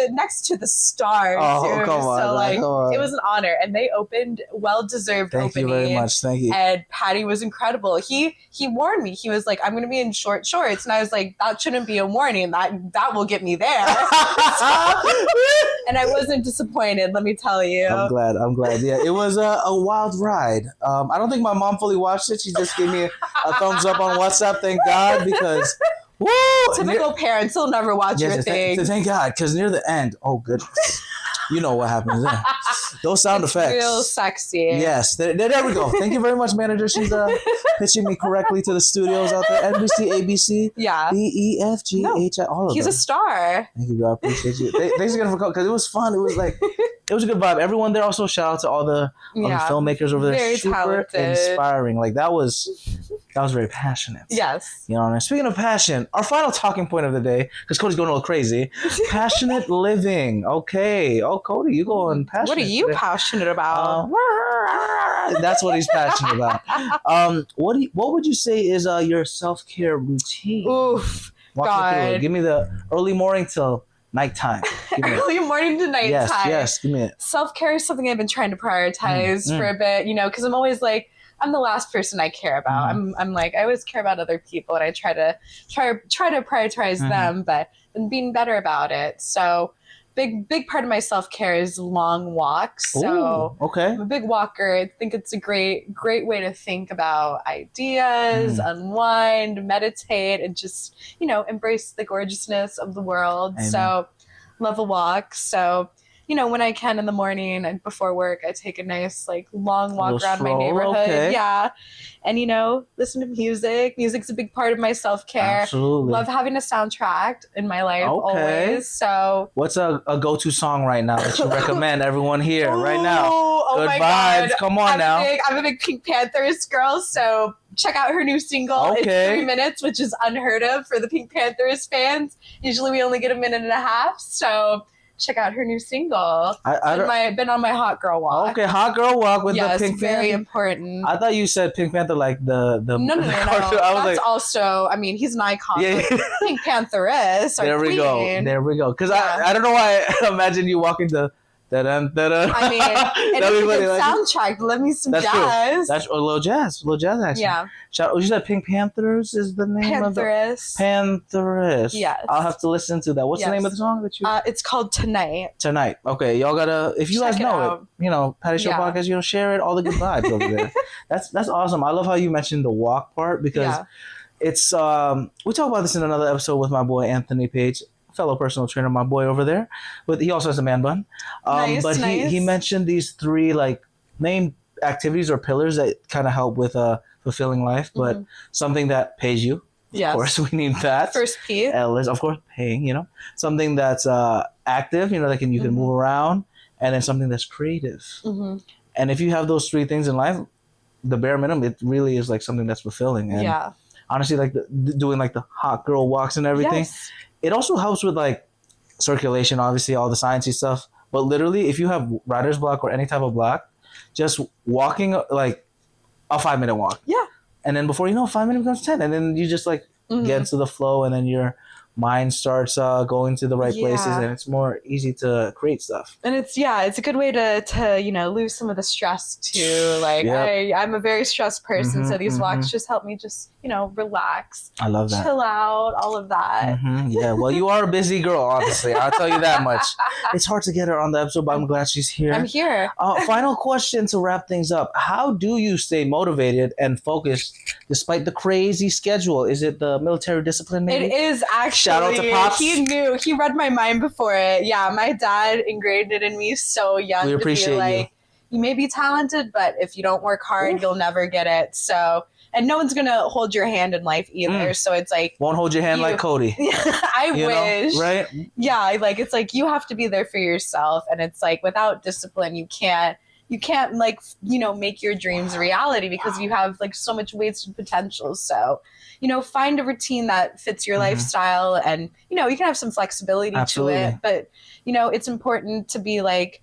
room, next to the stars. Oh, come on! So come on. It was an honor, and they opened well-deserved opening. Thank you very much. Thank you. And Patty was incredible. He warned me. He was like, I'm going to be in short shorts. And I was like, that shouldn't be a warning. That will get me there. And I wasn't disappointed, let me tell you. I'm glad. Yeah, it was a wild ride. I don't think my mom fully watched it. She just gave me a thumbs up on WhatsApp, thank God, because... Woo! Typical parents will never watch your thing. Thank God, because near the end, oh goodness. You know what happens there. Those sound effects. Real sexy. Yes. There we go. Thank you very much, manager. She's pitching me correctly to the studios out there. NBC, ABC, BEFGHI, all of them. He's a star. Thank you, God. Appreciate you. Thanks again for coming, because it was fun. It was like, it was a good vibe. Everyone there, also shout out to all the filmmakers over there. Very super talented. Inspiring. Like that was That was very passionate. Yes. You know, and speaking of passion, our final talking point of the day, because Cody's going a little crazy. Passionate living. Okay. Oh, Cody, you going passionate. What are you today. passionate about? That's what he's passionate about. What would you say is your self-care routine? Oof. Walk me through it. Give me the early morning till nighttime. Early morning to nighttime. Yes, give me it. Self-care is something I've been trying to prioritize for a bit, you know, because I'm always like, I'm the last person I care about. I'm like, I always care about other people, and I try to prioritize them, but I'm being better about it. So big part of my self-care is long walks. So okay. I'm a big walker. I think it's a great way to think about ideas, unwind, meditate, and just, you know, embrace the gorgeousness of the world. Amen. So love a walk. So, you know, when I can in the morning and before work, I take a nice, like, long walk around my neighborhood. Okay. Yeah. And, you know, listen to music. Music's a big part of my self-care. Absolutely. Love having a soundtrack in my life always. So what's a go-to song right now that you recommend everyone here right now? Oh Good my vibes. God. Come on now. I'm a big Pink Panthers girl, so check out her new single. Okay. It's 3 minutes, which is unheard of for the Pink Panthers fans. Usually we only get a minute and a half, so check out her new single. I've been on my hot girl walk. Okay, hot girl walk with the Pink Panther. Very important. I thought you said Pink Panther like the No. That's also, I mean, he's an icon. Yeah. Pink Panther is. There we go. Because I don't know why I imagine you walking the I mean, and it's a good soundtrack. Love me some jazz. That's a little jazz action. Yeah. You said Pink Panthers is the name of the Pantherist. Yes. I'll have to listen to that. What's the name of the song that you? It's called Tonight. Tonight. Okay, y'all gotta. If you guys know it, you know, Patty Show Podcast, you know, share it. All the good vibes over there. That's awesome. I love how you mentioned the walk part because it's. We talk about this in another episode with my boy Anthony Page, fellow personal trainer, my boy over there, but he also has a man bun. But he mentioned these 3 like main activities or pillars that kind of help with fulfilling life, but something that pays you. Of course, we need that. First P. Of course, paying. You know, something that's active. You know, that you can move around, and then something that's creative. And if you have those 3 things in life, the bare minimum, it really is like something that's fulfilling. And honestly, like doing like the hot girl walks and everything. Yes. It also helps with like circulation, obviously, all the sciencey stuff. But literally, if you have writer's block or any type of block, just walking like a 5-minute walk. Yeah. And then before you know, 5 minutes becomes 10. And then you just like get into the flow, and then your mind starts going to the right places, and it's more easy to create stuff. And it's a good way to you know, lose some of the stress too. Like I'm a very stressed person, so these walks just help me just, you know, relax. I love that. Chill out, all of that. Yeah, well, you are a busy girl, obviously. I'll tell you that much. It's hard to get her on the episode, but I'm glad she's here. I'm here. Final question to wrap things up. How do you stay motivated and focused despite the crazy schedule? Is it the military discipline, maybe? It is actually. Shout out to Pops. He knew. He read my mind before it. Yeah, my dad ingrained it in me so young. We appreciate to be like, you may be talented, but if you don't work hard, you'll never get it. So, and no one's gonna hold your hand in life either. So it's like, won't hold your hand like Cody. I wish, right? Yeah, like it's like you have to be there for yourself, and it's like without discipline, you can't like, you know, make your dreams a reality because you have like so much wasted potential. So, you know, find a routine that fits your lifestyle, and, you know, you can have some flexibility to it, but, you know, it's important to be like,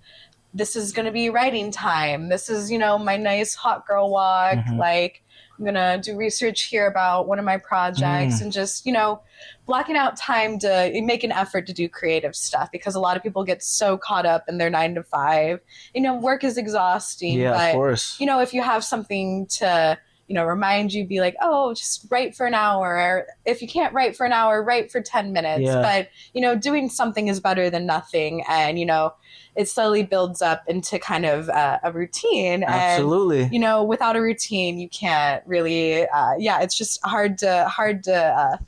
this is going to be writing time. This is, you know, my nice hot girl walk. Like, I'm going to do research here about one of my projects and just, you know, blocking out time to make an effort to do creative stuff, because a lot of people get so caught up in their 9 to 5. You know, work is exhausting. Yeah, but, of course. You know, if you have something to, you know, remind you, be like, oh, just write for an hour. Or if you can't write for an hour, write for 10 minutes. Yeah. But, you know, doing something is better than nothing. And, you know, it slowly builds up into kind of a routine. Absolutely. And, you know, without a routine, you can't really, it's just hard to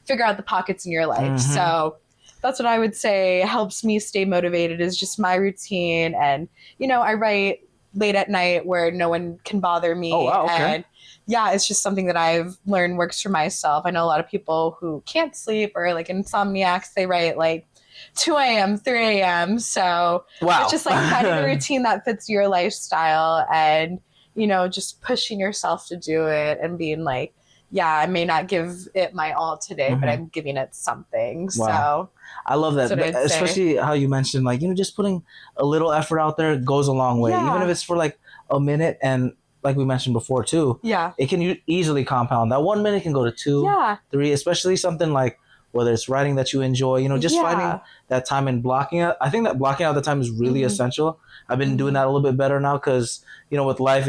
figure out the pockets in your life. So that's what I would say helps me stay motivated, is just my routine. And, you know, I write late at night where no one can bother me. Oh, wow, okay. And yeah, it's just something that I've learned works for myself. I know a lot of people who can't sleep, or like insomniacs, they write like 2 a.m., 3 a.m. So it's just like finding a routine that fits your lifestyle, and, you know, just pushing yourself to do it, and being like, I may not give it my all today, but I'm giving it something. Wow. So I love that, especially how you mentioned, like, just putting a little effort out there goes a long way, even if it's for like a minute. And like we mentioned before too, it can easily compound. That 1 minute can go to 2, 3, especially something like whether it's writing that you enjoy, just finding that time and blocking it. I think that blocking out the time is really essential. I've been doing that a little bit better now because, with life,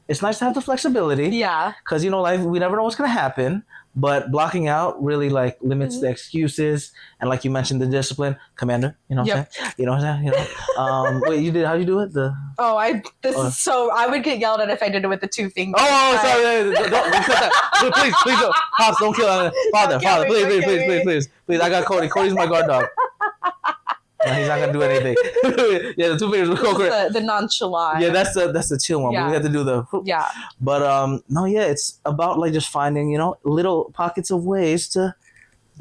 it's nice to have the flexibility. Yeah. Because, life, we never know what's going to happen. But blocking out really like limits the excuses. And like you mentioned, the discipline. Commander, you know what I'm saying? You know what I'm saying? Wait, how'd you do it? Is so, I would get yelled at if I did it with the 2 fingers. Oh, sorry. Don't cut that. Please don't. Pops, don't kill him. Father, please. I got Cody. Cody's my guard dog. No, he's not gonna do anything. The 2 fingers will go correct. The nonchalant. Yeah, that's the chill one. Yeah. We have to do the. Yeah. But it's about like just finding little pockets of ways to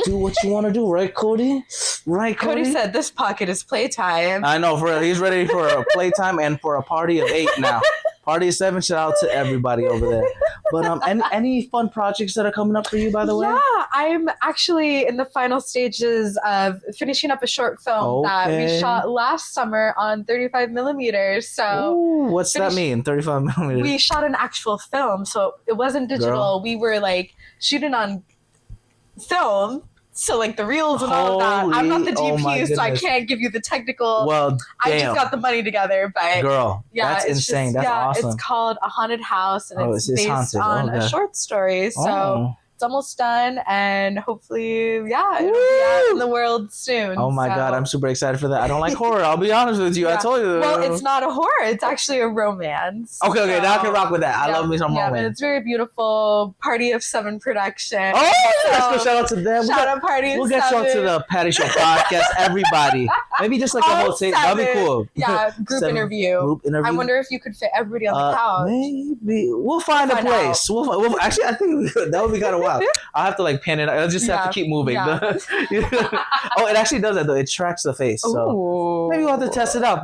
do what you want to do, right, Cody? Right, Cody. Cody said this pocket is playtime. I know, he's ready for a playtime and for a party of 8 now. Party of 7. Shout out to everybody over there. But any fun projects that are coming up for you, by the way? Yeah, I'm actually in the final stages of finishing up a short film that we shot last summer on 35 millimeters. So, what's that mean? 35 millimeters. We shot an actual film, so it wasn't digital. Girl. We were like shooting on film. So like the reels and all of that. I'm not the DP, so I can't give you the technical. Well, damn. I just got the money together, but girl, that's insane. That's awesome. It's called A Haunted House, and it's based on a short story. So it's almost done, and hopefully, it'll be out in the world soon. Oh my God, I'm super excited for that. I don't like horror. I'll be honest with you. I told you. Well, it's not a horror. It's actually a romance. Okay, now I can rock with that. I love me some romance. But it's very beautiful. Party of 7 production. Oh, let's go shout out to them. Shout out Party of 7. We'll get you to the Patty Show podcast. Everybody, maybe just like a whole tape. That'd be cool. Yeah, group interview. I wonder if you could fit everybody on the couch. Maybe we'll find a place. We'll actually, I think that would be kind of wild. I'll have to like pin it. I'll just have to keep moving. Yeah. It actually does that though. It tracks the face. So maybe we'll have to test it out.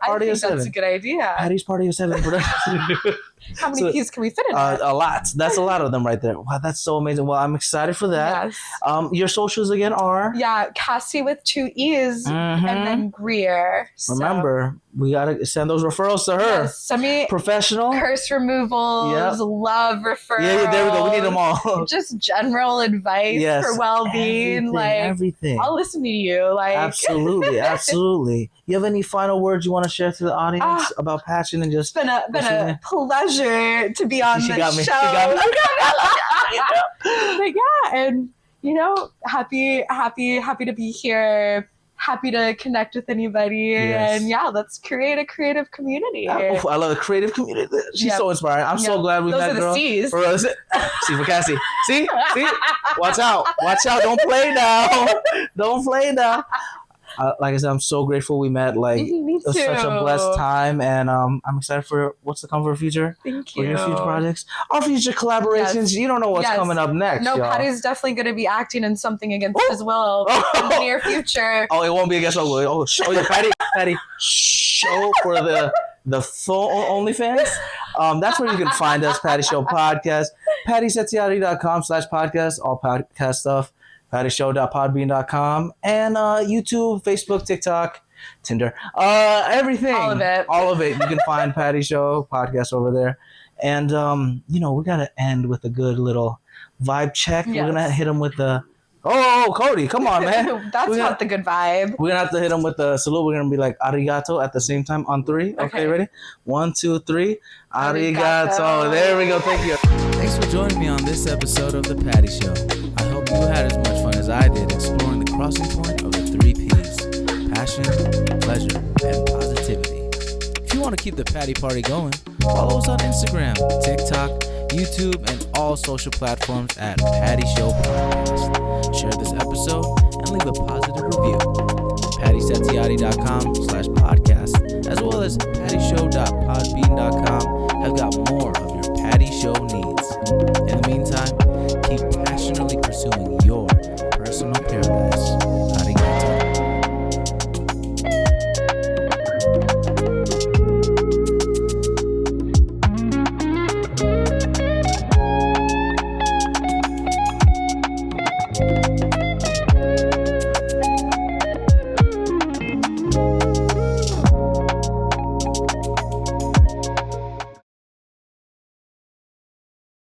Party of 7. That's a good idea. Patty's Party of 7 production. How many pieces can we fit in that? A lot. That's a lot of them right there. Wow, that's so amazing. Well, I'm excited for that. Yes. Your socials again are? Yeah, Cassie with 2 E's and then Greer. Remember, we got to send those referrals to her. Yes, send me professional. Curse removals, love referrals. Yeah, there we go. We need them all. Just general advice for well-being. Everything. I'll listen to you. Absolutely. You have any final words you want to share to the audience about passion and just? It's been a pleasure to be on the show. She got me. But and happy to be here. Happy to connect with anybody, and let's create a creative community. I love the creative community. She's so inspiring. I'm so glad we met, girl. C's. C for Cassie. See, watch out! Don't play now. Like I said, I'm so grateful we met. Like, it was such a blessed time, and I'm excited for what's to come for the future. Thank you. For your future projects, our future collaborations. Yes. You don't know what's coming up next. No, Patty's definitely going to be acting in something against his will in the near future. Oh, it won't be against our will. Patty, show for the full OnlyFans. That's where you can find us, Patty Show Podcast, pattysetiati.com/podcast, all podcast stuff. pattyshow.podbean.com and YouTube, Facebook, TikTok, Tinder, everything. All of it. You can find Patty Show Podcast over there. And, we got to end with a good little vibe check. Yes. We're going to hit them with the... Oh, Cody, come on, man. That's not the good vibe. We're going to have to hit them with the salute. We're going to be like, arigato at the same time on 3. Okay, ready? 1, 2, 3. Arigato. There we go. Thank you. Thanks for joining me on this episode of The Patty Show. I hope you had as much fun as I did exploring the crossing point of the 3 P's: passion, pleasure, and positivity. If you want to keep the Patty Party going, follow us on Instagram, TikTok, YouTube, and all social platforms at Patty Show Podcast. Share this episode and leave a positive review. pattysetiati.com/podcast as well as pattyshow.podbean.com have got more of your Patty Show needs. In the meantime, keep passionately pursuing your personal paradise. Arigato. Bye.